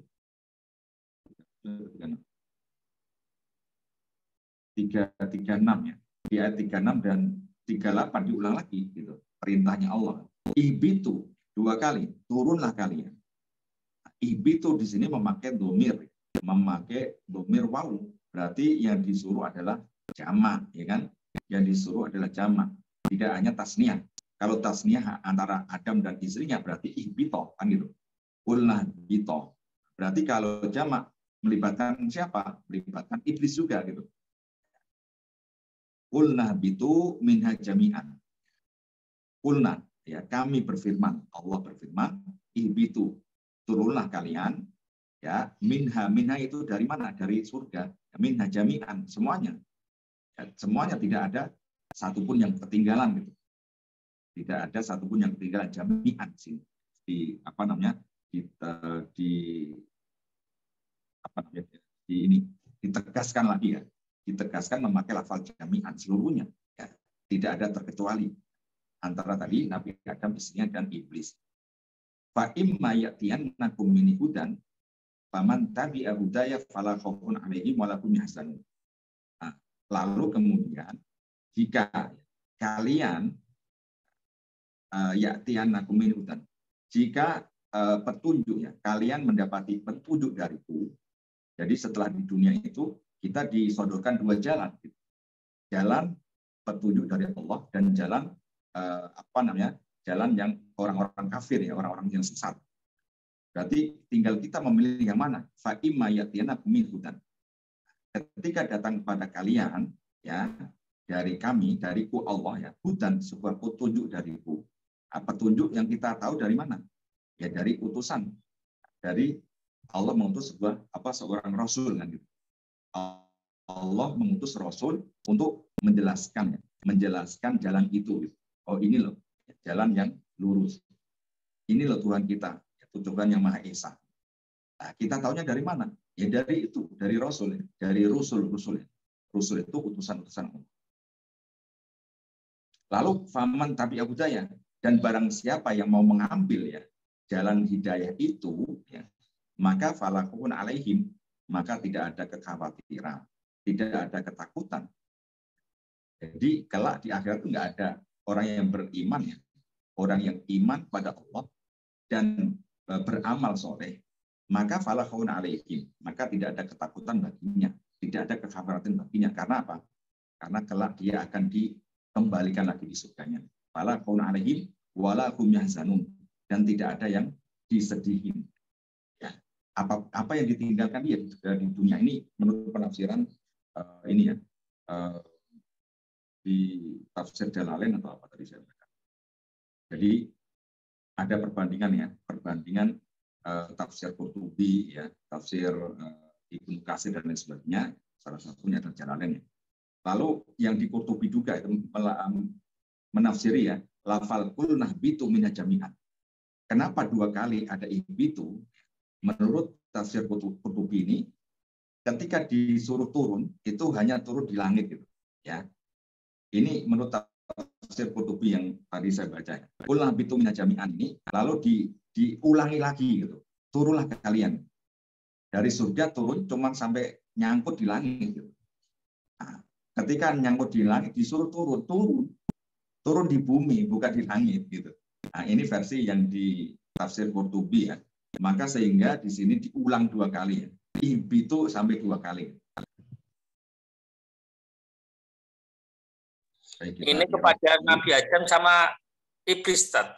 336 ya. Di ayat 36 dan 38 diulang lagi gitu. Perintahnya Allah. Ihbitu 2 kali, turunlah kalian. Ihbitu di sini memakai domir waw. Berarti yang disuruh adalah jamak, ya kan? Yang disuruh adalah jamak, tidak hanya tasniyah. Kalau tasniyah antara Adam dan istrinya berarti ihbito kan gitu. Qulna bito. Berarti kalau jamak melibatkan siapa? Melibatkan iblis juga gitu. Qulna bitu minha jami'an. Qulna, ya, kami berfirman, Allah berfirman, ihbitu, turunlah kalian, ya, minha itu dari mana? Dari surga. Minha jami'an, semuanya. Ya, semuanya, tidak ada satupun yang ketinggalan gitu. Tidak ada satupun yang ketinggalan, jami'an sini. Di apa namanya? Ditegaskan lagi ya. Ditegaskan memakai lafal jami'an seluruhnya. Ya, tidak ada terkecuali antara tadi Nabi Adam, istrinya, dan iblis. Fa imma ya'tiyannakum minni hudan faman tabi'a hudaya fala khaufun 'alaihim wa la hum yahzanun. Nah, lalu kemudian jika kalian ya'tiyannakum minni hudan, jika petunjuk, ya, kalian mendapati petunjuk dariku. Jadi setelah di dunia itu kita disodorkan dua jalan, jalan petunjuk dari Allah dan jalan jalan yang orang-orang kafir, ya, orang-orang yang sesat. Berarti tinggal kita memilih yang mana. Fa imma ya'tiyannakum minni hudan. Ketika datang kepada kalian, ya, dari kami, dariku Allah, ya, hudan, sebuah petunjuk dariku. Petunjuk yang kita tahu dari mana? Ya, dari utusan, dari Allah mengutus seorang rasul, kan gitu. Allah mengutus rasul untuk menjelaskan jalan itu. Oh, ini loh jalan yang lurus. Ini loh Tuhan kita, Tuhan yang Maha Esa. Nah, kita tahunya dari mana? Ya dari itu, dari rasul, dari rusul. Rusul itu utusan-utusan Allah. Lalu faman tabi'a hudaya, dan barang siapa yang mau mengambil, ya, jalan hidayah itu, ya, maka fala khaufun 'alaihim, maka tidak ada kekhawatiran, tidak ada ketakutan. Jadi kelak di akhirat itu nggak ada orang yang beriman, ya, orang yang iman pada Allah dan beramal soleh, maka fala khaufun 'alaihim, maka tidak ada ketakutan baginya, tidak ada kekhawatiran baginya. Karena apa? Karena kelak dia akan dikembalikan lagi di surganya. Fala khaufun 'alaihim wala hum yahzanun, dan tidak ada yang disedihin. Ya, apa yang ditinggalkan dia di dunia ini menurut penafsiran ini, ya, di tafsir Jalalain atau apa tadi saya baca. Jadi ada perbandingan, ya, tafsir Qurtubi, ya, tafsir Ibnu Katsir dan lain sebagainya, salah satunya adalah Jalalain, ya. Lalu yang di Qurtubi juga itu menafsiri, ya, lafal qul nahbitu minha jami'an. Kenapa dua kali ada ihbitu? Menurut tafsir Qurtubi ini, ketika disuruh turun itu hanya turun di langit, gitu, ya. Ini menurut tafsir Qurtubi yang tadi saya baca. Qul nahbitu minha jami'an ini lalu diulangi lagi, gitu. Turunlah kalian dari surga, turun cuma sampai nyangkut di langit, gitu. Nah, ketika nyangkut di langit disuruh turun di bumi, bukan di langit, gitu. Nah, ini versi yang di tafsir Qurtubi, ya. Maka sehingga di sini diulang dua kali, ya. Ihbitu sampai dua kali. Ini kepada Nabi Adam sama iblis, Tad.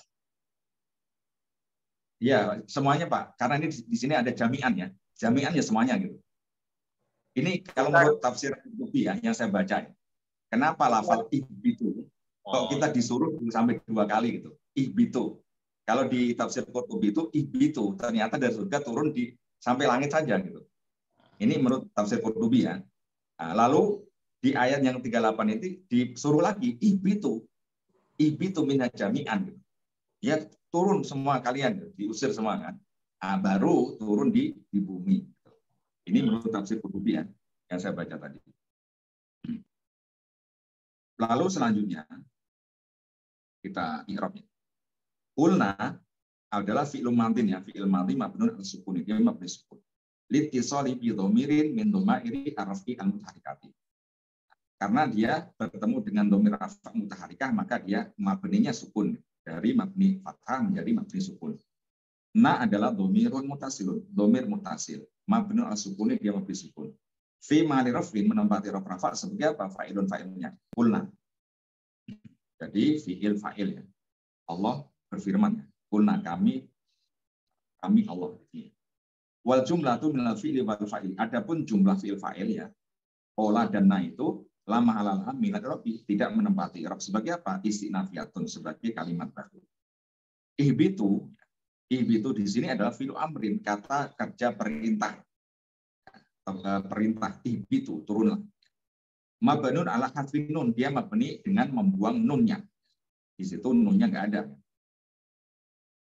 Ya, semuanya, Pak. Karena ini di sini ada jami'an, ya. Jami'an, ya, semuanya, gitu. Ini kalau menurut tafsir Qurtubi, ya, yang saya baca, ya. Kenapa lafal ihbitu? Kalau kita disuruh sampai dua kali, gitu. Ihbitu. Kalau di tafsir Qurtubi itu ihbitu, ternyata dari surga turun sampai langit saja, gitu. Ini menurut tafsir Qurtubi, ya. Nah, lalu di ayat yang 38 itu disuruh lagi ihbitu minha jami'an, gitu. Ya, turun semua kalian, gitu. Diusir semua, kan. Nah, baru turun di bumi. Gitu. Ini menurut tafsir Qurtubi, ya, yang saya baca tadi. Lalu selanjutnya kita i'rabnya. Qulna adalah fi'il madin, ya, fi'il madhi mabniun ala sukun, dia mabni sukun. Litisali bi dhamirin min dhamairi arfi al-mutaharikati. Karena dia bertemu dengan dhamir rafa' mutaharikah, maka dia mabninya sukun, dari mabni fathah menjadi mabni sukun. Na adalah dhamirun mutasilun, dhamir mutasil. Mabniun ala sukun, dia mabni sukun. Fi ma'ali raf'in, menempati raf rafa' sebagai apa? Fa'ilun fa'ilnya. Qulna. Jadi fi'il fa'il, ya. Allah berfirman, qulna kami Allah. Wal jumlatu minal fi'li wal fa'il. Adapun jumlah fi'il fa'il, ya, qala dan na itu lama halal minat Rabbi, tidak menempati Rabb sebagai apa? Istinafiyatun, sebagai kalimat baru. Ihbitu di sini adalah fi'lu amrin, kata kerja perintah. Perintah ihbitu, turunlah. Mabnun ala hadfin nun, dia mabni dengan membuang nunnya. Di situ nunnya nggak ada.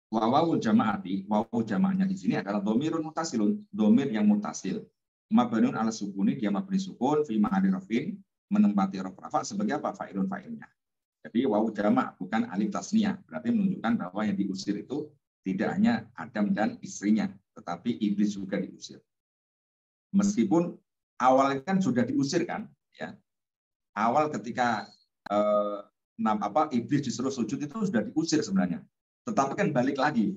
Wawul jamaati, wawu jamaahnya di sini adalah domirun mutasilun, domir yang mutasil. Mabnun ala sukuni, dia mabni sukun, fi ma'ali rafin, menempati rafa sebagai apa? Fa'ilun fa'ilnya. Jadi wawu jama' bukan alif tasniyah, berarti menunjukkan bahwa yang diusir itu tidak hanya Adam dan istrinya, tetapi iblis juga diusir. Meskipun awalnya kan sudah diusir kan, ya. Awal ketika iblis disuruh sujud itu sudah diusir sebenarnya. Tetapi kan balik tadi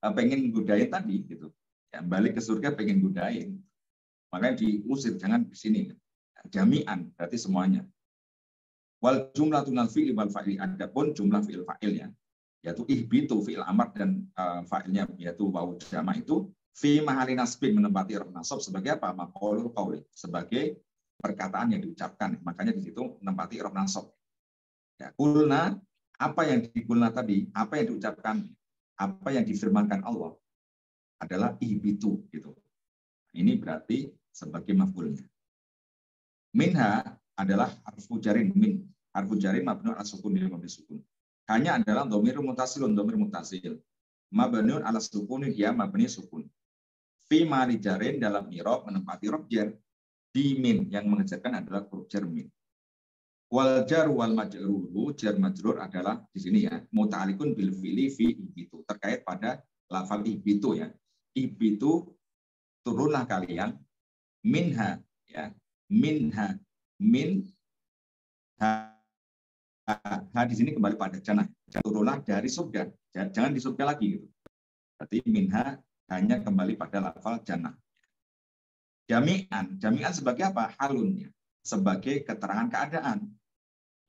pengen godain tadi gitu. Ya, balik ke surga pengen godain. Makanya diusir, jangan di sini. Jami'an berarti semuanya. Wal jumlatunal fi'il wal fa'il, adapun jumlah fi'il fa'ilnya yaitu ihbitu fi'il amar dan fa'ilnya yaitu wawu jama' itu fi mahali nasbin, menempati roh nasab sebagai apa? Maqaulul qauli, sebagai perkataan yang diucapkan. Makanya di situ menempati roh nasab. Ya, kulna, apa yang dikulna tadi, apa yang diucapkan, apa yang difirmankan Allah adalah ihbitu gitu. Ini berarti sebagai maf'ulnya. Minha adalah harfu jarin, min. Harfu jarin mabniun ala sukun, dia mabni sukun. Hanya adalah dhamir mutasilun, dhamir mutasil. Mabniun ala sukun, dia mabni sukun. Fi mali jarin, dalam i'rab menempati rob jar. Di min, yang mengejarkan adalah huruf jar min. Wal jar wal majruru, jar majrur adalah di sini ya, muta'alikun bil fi'li fi ihbitu, terkait pada lafal ihbitu ya. Ihbitu, turunlah kalian, minha ya, minha, min ha di sini kembali pada jannah, turunlah dari surga, jangan di surga lagi gitu. Berarti minha hanya kembali pada lafal jannah. Jami'an sebagai apa? Halunnya, sebagai keterangan keadaan.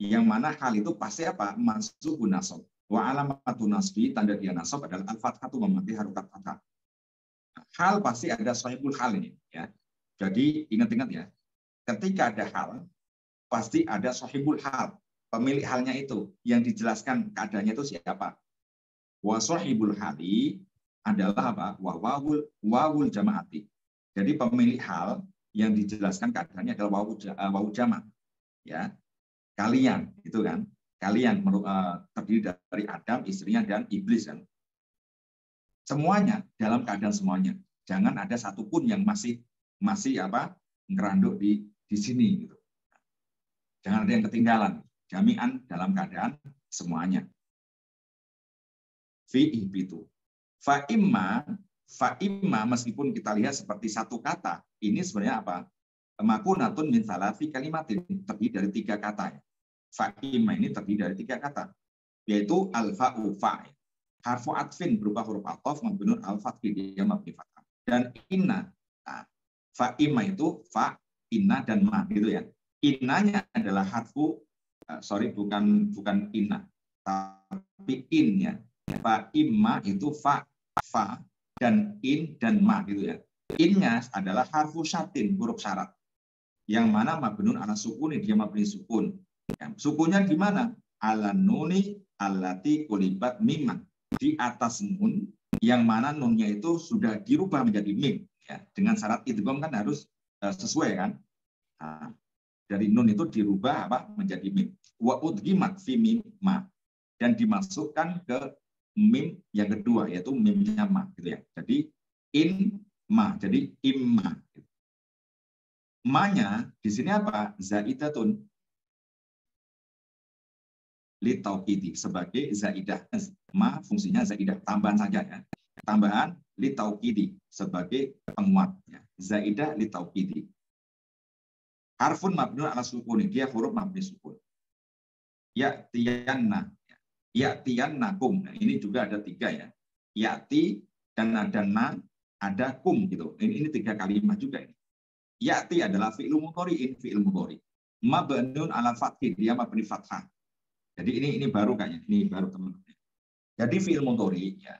Yang mana hal itu pasti apa? Mansubun nasab. Wa alamatun nasbi, tanda dia nasab adalah al-fathatu, memiliki harokat fathah. Hal pasti ada sahibul hal ini ya. Jadi ingat-ingat ya. Ketika ada hal, pasti ada sahibul hal. Pemilik halnya itu yang dijelaskan keadaannya itu siapa? Wa sahibul hali adalah apa? Wawul jamaati. Jadi pemilik hal yang dijelaskan keadaannya adalah wawu jama'. Ya. Kalian, itu kan. Kalian terdiri dari Adam, istrinya, dan iblis kan. Semuanya dalam keadaan semuanya. Jangan ada satupun yang masih ngeranduk di sini gitu. Jangan ada yang ketinggalan. Jami'an dalam keadaan semuanya. Fi ihbitu. Fa imma meskipun kita lihat seperti satu kata, ini sebenarnya apa? Makunatun min salasi kalimatin, terdiri dari 3 kata. Fa imma ini terdiri dari 3 kata, yaitu al-fa'u fa'. Harfu atfin berupa huruf ataf mabniun al-fathi, dia mabni fathah. Dan inna. Nah, fa imma itu fa, inna dan ma gitu ya. Innanya adalah harfu bukan inna, tapi in ya. Fa imma itu fa dan in dan ma gitu ya. Innya adalah harfu syatin, huruf syarat. Yang mana mabnun ala sukuni, dia mabni sukun. Ya, sukunnya di mana? Ala nuni allati kulibat miman. Di atas nun, yang mana nunnya itu sudah dirubah menjadi mim. Ya, dengan syarat idgham kan harus sesuai kan. Nah, dari nun itu dirubah menjadi mim. Wa udghimat fi mim ma, dan dimasukkan ke mim yang kedua, yaitu mimnya ma gitu ya. Jadi in ma, jadi imma. Ma-nya di sini apa? Zaidatun li tauqidi, sebagai zaidah. Ma fungsinya zaidah, tambahan saja ya. Tambahan li tauqidi, sebagai penguat ya. Zaidah li tauqidi. Harfun mabniun ala sukuni, dia huruf mabni sukun. Ya'tiyanna, ya'tiyannakum. Nah, ini juga ada 3 ya. Ya'ti dan ada na, ada kum gitu. Ini 3 kalimat juga ini. Ya'ti adalah fi'il mudhari'in, fi'il mudhari'. Mabniun ala fathih, dia mabni fathah. Jadi ini baru kayaknya, ini baru teman-teman. Jadi fi'il mudhari' ya.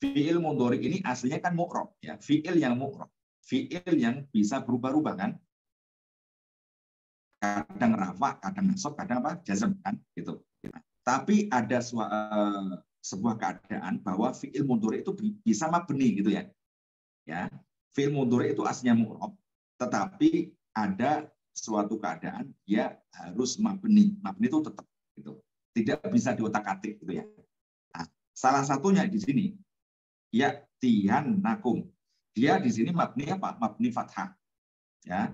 Fi'il mudhari' ini aslinya kan mu'rab ya, fi'il yang mu'rab. Fi'il yang bisa berubah-ubah kan. kadang rafa, kadang nasab, kadang apa? Jazm kan gitu. Tapi ada sebuah keadaan bahwa fi'il mudhari itu bisa mabni gitu ya. Ya. Fi'il mudhari itu aslinya mu'rab, tetapi ada suatu keadaan dia harus mabni. Mabni itu tetap gitu. Tidak bisa diotak-atik gitu ya. Nah, salah satunya di sini ya'tiyannakum. Dia di sini mabni apa? Mabni fathah. Ya.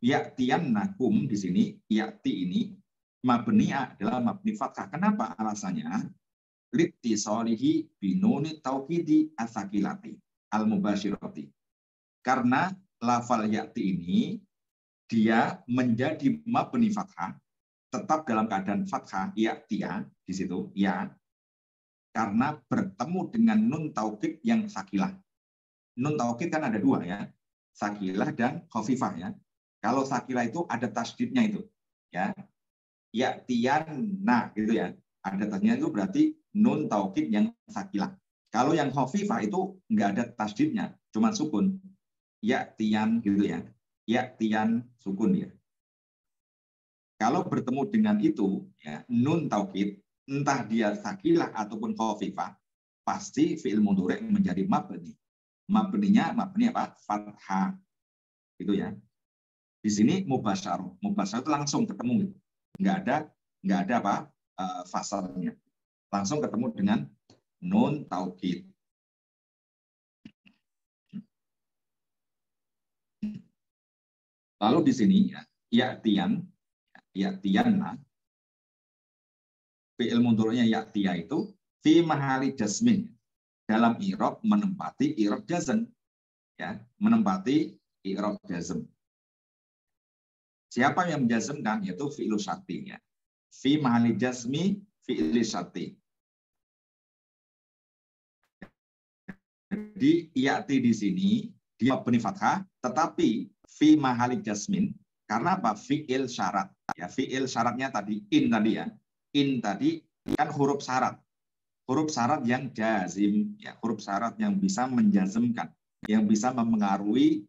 Ya'tiyannakum di sini, ya'ti ini mabni adalah mabni fathah. Kenapa alasannya? Littisalihi binuni taukidi asakilati al-mubashirati. Karena lafal ya'ti ini dia menjadi mabni fathah, tetap dalam keadaan fathah, ya'tiya di situ, ya. Karena bertemu dengan nun taukid yang sakilah. Nun taukid kan ada dua ya, sakilah dan khafifah ya. Kalau sakilah itu ada tasdidnya itu, ya. Ya'tiyanna gitu ya. Ada tasdidnya itu berarti nun taukid yang sakilah. Kalau yang khafifah itu nggak ada tasdidnya, cuma sukun. Ya'tiyan gitu ya. Ya'tiyan sukun ya. Kalau bertemu dengan itu, ya, nun taukid, entah dia sakilah ataupun khafifah, pasti fi'il mudhari menjadi mabni. Mabninya mabni apa? Fathah. Gitu ya. Di sini mubasyarah. Mubasyarah itu langsung ketemu gitu. Nggak ada apa? Fasalnya. Langsung ketemu dengan nun taukid. Lalu di sini ya, ya'tiyanna, fi'il mudhari'nya ya'tiya itu fi mahali jasmin, dalam i'rab menempati i'rab jazm, ya, menempati i'rab jazm. Siapa yang menjazmkan? Yaitu fi'il syarti ya. Fi mahali jazmi fi'il syarti. Jadi ya'ti di sini dia mabni fathah, tetapi fi mahali jasmin, karena apa? Fi'il syarat. Ya, fi'il syaratnya tadi in tadi ya. In tadi kan huruf syarat. Huruf syarat yang jazim, ya, huruf syarat yang bisa menjazmkan, yang bisa mempengaruhi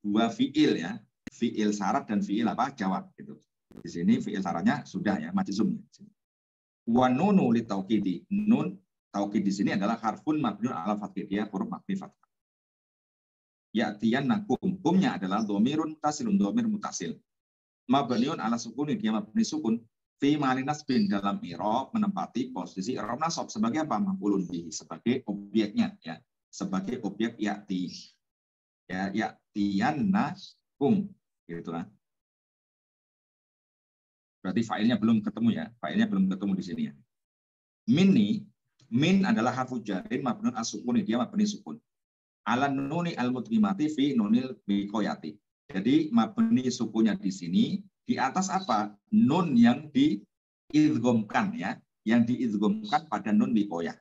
dua fi'il ya. Fi'il syarat dan fi'il apa? Jawab gitu. Di sini fi'il syaratnya sudah ya, majzum. Wa nunu li taukidi. Nun taukid di sini adalah harfun mabniun ala fathih, dia huruf mabni fathah. Ya'tiyannakum, kumnya adalah dhamirun mutasilun, dhamir mutasil. Mabniun ala sukuni, dia mabni sukun. Fi ma'ali nasbin, dalam i'rab menempati posisi i'rab nasab sebagai apa? Maf'ulun bihi, sebagai objeknya ya. Sebagai objek ya'ti. Ya, ya'tiyannakum gitu lah. Berarti fa'ilnya belum ketemu ya. Fa'ilnya belum ketemu di sini ya. Min adalah harfu jarin mabniun as-sukuni, dia mabni sukun. Ala nuni al-mudghimati fi nunil biqoyati. Jadi mabni sukunya di sini di atas apa? Nun yang diidghamkan ya, yang diidghamkan pada nun biqoyah.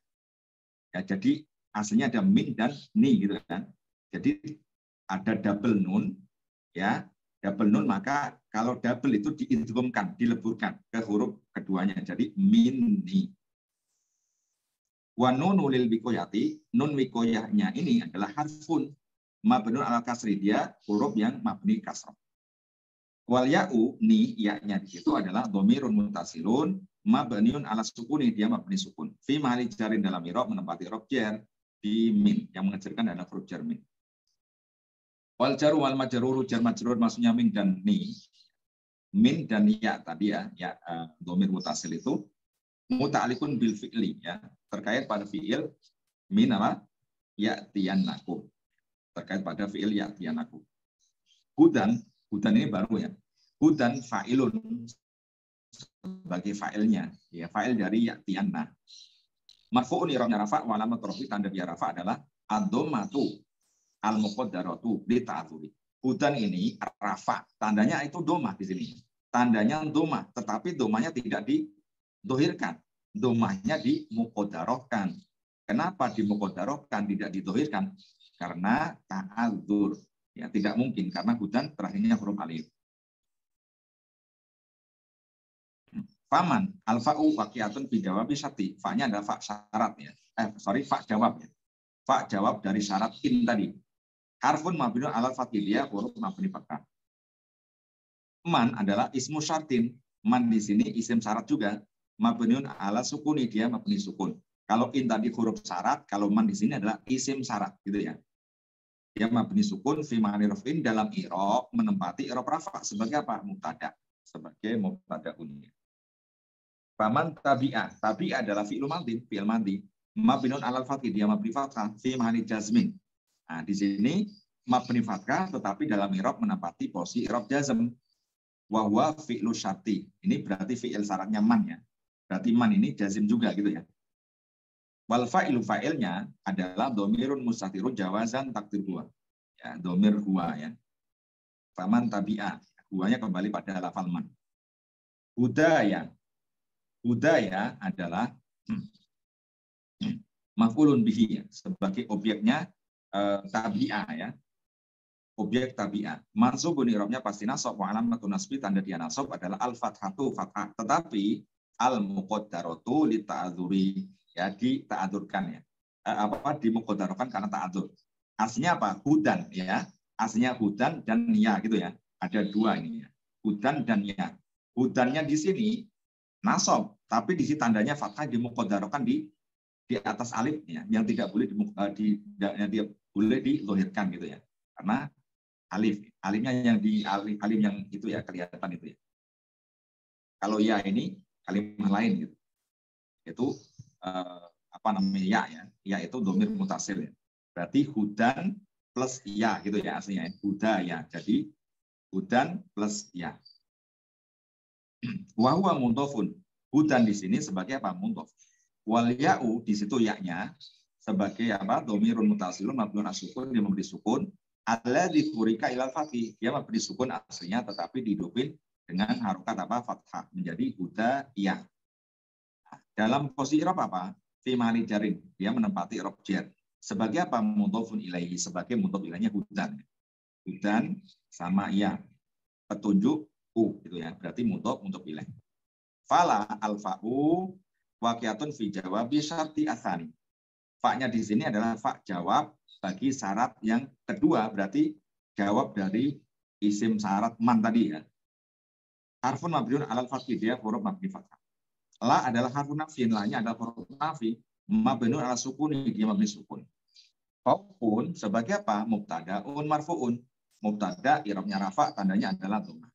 Ya, jadi aslinya ada min dan ni gitu kan. Jadi ada double nun ya, double nun, maka kalau double itu diidghamkan, dileburkan ke huruf keduanya. Jadi min ni. Wa nunu lil wikoyati, nun wikoyahnya ini adalah harfun mabniun ala kasri, dia huruf yang mabni kasrah. Wal ya'u, ni ya-nya di situ adalah dhamirun muttasilun mabniun ala sukuni, dia mabni sukun. Fi mahali jarin, dalam i'rab menempati i'rab jar di min, yang mengejarkan adalah huruf jar min. Wal jaru wal majrur, jar majrur maksudnya min dan ni. Min dan ya tadi ya, dhamir muttasil itu muta'alliqun bil fi'li ya, terkait pada fi'il min apa? Ya'tiyannakum. Terkait pada fi'il ya'tiyannakum. Hudan ini baru ya. Hudan fa'ilun, sebagai fa'ilnya ya, fa'il dari ya'tiyanna. Marfu'un i'rabnya rafa' wa alamat rafi, tanda dia rafa' adalah ad-dhammatu al-muqaddaratu li ta'dzuri. Hudan ini rafa', tandanya itu dhammah di sini. Tandanya dhammah, tetapi dhammahnya tidak didohirkan, dhammahnya dimuqaddarahkan. Kenapa dimuqaddarahkan, tidak didohirkan? Karena ta'adzur ya, tidak mungkin karena hudan terakhirnya huruf alif. Faman al-fa'u waqi'atun bi jawabi syarti. Fa-nya adalah fa syarat ya. Fa jawab ya. Fa jawab dari syarat in tadi. Harfun mabniun alal fathih, dia huruf mabni fathah. Man adalah ismu syartin. Man di sini isim syarat juga. Mabniun ala sukuni, dia mabni sukun. Kalau in tadi huruf syarat, kalau man di sini adalah isim syarat, gitu ya. Dia mabni sukun fi ma'ani raf'in, dalam i'rab menempati i'rab rafa sebagai apa? Mubtada, sebagai mubtada unia. Faman tabi'ah. Tabi'ah adalah fi'il madhi, fi'il madhi. Mabniun alal fathah, dia mabni fathah fi ma'ani jazmin. Nah, di sini mabni fathah tetapi dalam i'rab menempati posisi i'rab jazm. Wa huwa fi'lu syarti. Ini berarti fi'il syaratnya man ya. Berarti man ini jazim juga gitu ya. Wal fa'ilu fa'ilnya adalah domirun mustatirun jawazan takdir huwa. Ya, domir huwa ya. Faman tabi'ah. Huwanya kembali pada lafal man. Hudaya. Hudaya adalah maf'ulun bihi ya, sebagai objeknya tabi'ah ya. Objek tabi'ah. Mansubun i'rabnya pasti nasab, wa alamatun nasbi, tanda dia nasab adalah al-fathatu fathah. Tetapi al-muqaddaratu li ta'adzuri, ya dita'adzurkan ya. Dimuqaddarkan karena ta'adzur. Aslinya apa? Hudan ya. Aslinya hudan dan ya gitu ya. Ada dua ini ya. Hudan dan ya. Hudannya di sini nasab, tapi di sini tandanya fathah dimuqaddarkan di atas alif ya, yang tidak boleh dia boleh dilohirkan gitu ya. Karena alifnya yang di alif yang itu ya kelihatan itu ya. Kalau ya ini kalimat lain gitu. Itu ya. Ya itu domir mutasil ya. Berarti hudan plus ya gitu ya aslinya. Huda ya. Jadi hudan plus ya. Wa huwa mudhofun. Hudan di sini sebagai apa? Mudhof. Wal ya'u di situ ya-nya sebagai apa? Domirun mutasilun mabniun as-sukun, dia memberi sukun. Alladzi furika ilal fathih, dia memberi sukun aslinya tetapi didobin dengan harokat apa? Fathah, menjadi huda ya. Dalam posisi i'rab apa? Fi ma'ani jarin, dia menempati i'rab jar. Sebagai apa? Mudhofun ilaihi, sebagai mudhof ilaihnya hudan. Hudan sama ya. Petunjuk gitu ya. Berarti mudhof untuk ilaih. Fala al-fa'u waqiatun fi jawabi syarti atsani. Fa-nya di sini adalah fa jawab bagi syarat yang kedua, berarti jawab dari isim syarat man tadi ya. Harfun mabniun alal fathih, dia huruf mabni fathah. La adalah harfun nafsin, la-nya adalah huruf nafi, mabniun ala sukuni, dia mabni sukun. Khaufun sebagai apa? Mubtadaun marfuun. Mubtada i'rabnya rafa, tandanya adalah dhammah.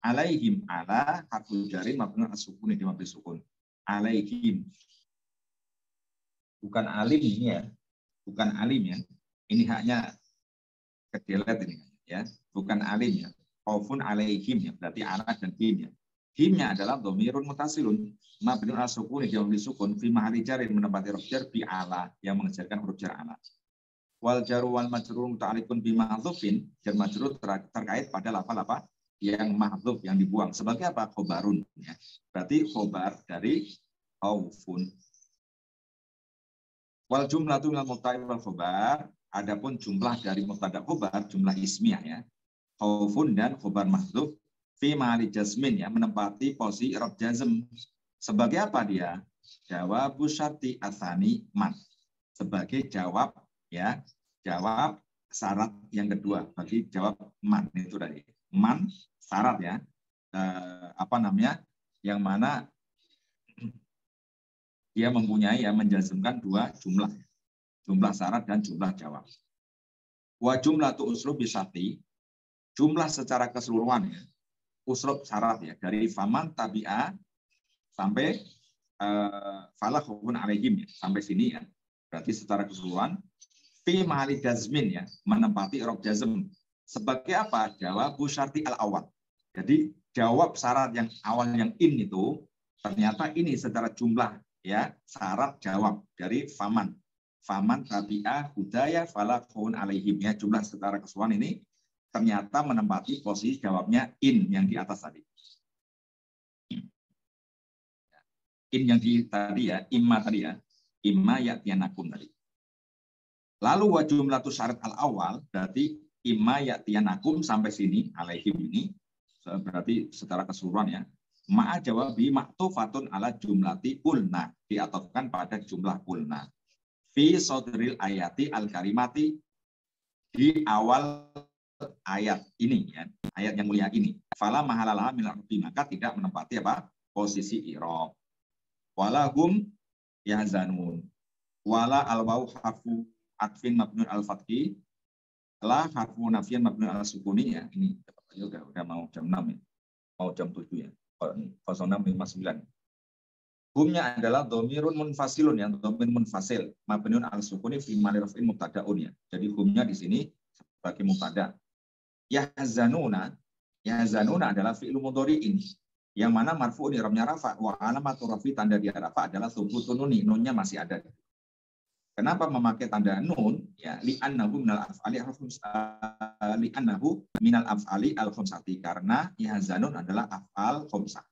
Alaihim ala harful jarin mabniun ala sukuni, dia mabni sukun. Alaihim. Bukan alim ini ya. Bukan alim ya. Ini haknya kedelet ini ya. Bukan alim ya. Khaufun alaihim ya. Berarti ala dan him ya. Himnya adalah dhamirun mutasilun mabniun ala sukuni, dia mabni sukun fi mahalli jarin, menempati huruf jar bi ala, yang mengejarkan huruf jar ala. Wal jaru wal majrur muta'alliqun bi mahdhufin, jar majrur terkait pada lafal apa? Yang mahdhuf, yang dibuang. Sebagai apa? Khobarun ya. Berarti khobar dari khaufun. Wal jumlatu minal mubtada wal khobar, adapun jumlah dari mubtada khobar, jumlah ismiyah ya. Khaufun dan khobar mahdhuf fi ma'ali jazmin ya, menempati posisi i'rab jazm. Sebagai apa dia? Jawab syarti atsani man. Sebagai jawab ya, jawab syarat yang kedua bagi jawab man itu tadi. Man syarat ya. Yang mana dia mempunyai ya, menjazmkan dua jumlah. Jumlah syarat dan jumlah jawab. Wa jumlatu uslub bisyarti, jumlah secara keseluruhan ya. Uslub syarat ya, dari faman tabi'a sampai falah hukun alaihim ya, sampai sini ya. Berarti secara keseluruhan fi mahali jazmin ya, menempati i'rab jazm. Sebagai apa? Jawab syarti al-awal. Jadi jawab syarat yang awal yang in itu ternyata ini secara jumlah ya, syarat jawab dari faman. Faman tabi'ah hudaya falakun alaihim ya, jumlah secara keseluruhan ini ternyata menempati posisi jawabnya in yang di atas tadi. In yang di tadi ya, imma tadi ya. Imma ya'tiyanakum tadi. Lalu wa jumlatu syarat al-awal berarti imma ya'tiyanakum sampai sini alaihim ini berarti secara keseluruhan ya. Ma'a jawabi maktufatun ala jumlati qulna, diatofkan pada jumlah qulna. Fi sodril ayati al-karimati, di awal ayat ini, ya, ayat yang mulia ini. Fala mahalalah minal i'rabi, maka tidak menempati apa? Posisi i'rab. Walahum yahzanun. Wala al-waw harfu atfin mabnun al-fathi. La harfu nafian mabnun al-sukuni, ya. Ini udah mau jam 6 ya. Mau jam 7 ya. 06.59. Humnya adalah domirun munfasilun, ya, domir munfasil mabniun al-sukuni fi mali raf'in mubtada'un, ya. Jadi humnya di sini sebagai mubtada. Yahzanuna adalah fi'il mudhari'in yang mana marfu'un i'rabnya rafa wa alamatu rafi, tanda dia rafa adalah thubutun nuni, nunnya masih ada. Kenapa memakai tanda nun? Ya, li'annahu minal af'ali al-khamsati, karena yahzanun adalah af'al khamsah.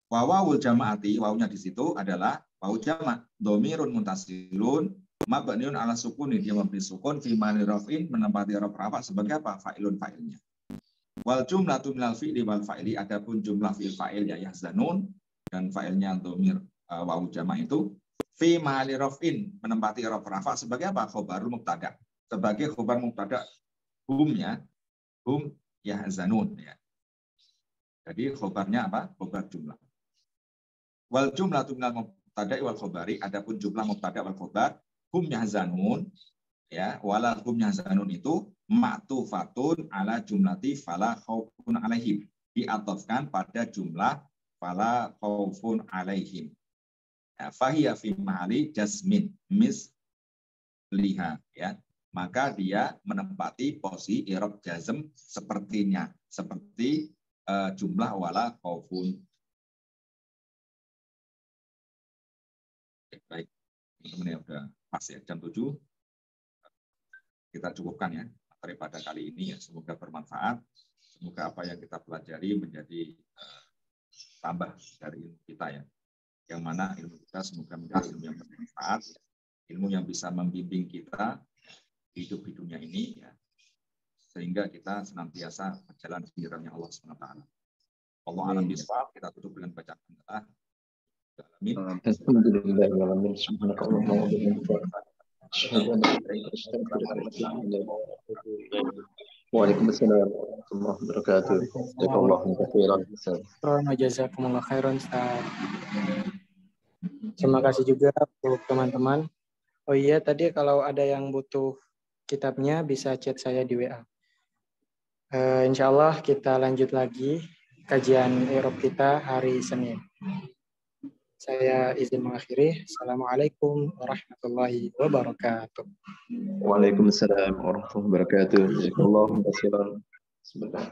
Wa wawul jama'ati, wawunya di situ adalah wawu jama', domirun muntasilun mabniun ala sukuni, dia memberi sukun fi mali raf'in, menempati raf rafa sebagai apa? Fa'ilun, fa'ilnya. Wal jumlatu minal fi'li wal fa'ili, adapun jumlah fi'il fa'il ya yahzanun dan fa'ilnya domir wawu jama' itu fi mali raf'in, menempati raf rafa sebagai apa? Khobarul mubtada, sebagai khobar mubtada humnya, hum yahzanun, ya. Jadi khobarnya apa? Khobar jumlah. Wal jumlatu minal mubtada'i wal khobari, adapun jumlah mubtada' wal khobar hum yahzanun, ya, wala hum yahzanun itu ma'tufatun ala jumlati fala khaufun alaihim, diatofkan pada jumlah fala khaufun alaihim. Ya, fahiya fi mahali jasmin misliha, ya, maka dia menempati posisi i'rab jazm sepertinya, seperti jumlah wala khaufun. Baik, teman-teman, ya udah pas ya jam 7. Kita cukupkan ya materi pada kali ini, ya. Semoga bermanfaat. Semoga apa yang kita pelajari menjadi tambah dari ilmu kita, ya. Yang mana ilmu kita semoga menjadi ilmu yang bermanfaat, ya. Ilmu yang bisa membimbing kita hidup di dunia ini, ya. Sehingga kita senantiasa berjalan di jalannya Allah SWT. Allah alam bisawab. Kita tutup dengan bacaan Allah. Alhamdulillahirrahmanirrahim. Subhanakallahumma wa bihamdika. Waalaikumsalam warahmatullahi wabarakatuh. Jazakallahu khairan. Jazakumullah khairan, Ustaz. Terima kasih juga untuk teman-teman. Oh iya, tadi kalau ada yang butuh kitabnya bisa chat saya di WA. Insya Allah kita lanjut lagi kajian i'rab kita hari Senin. Saya izin mengakhiri. Assalamualaikum warahmatullahi wabarakatuh. Waalaikumsalam warahmatullahi wabarakatuh. Jazakallahu khairan. Bismillah.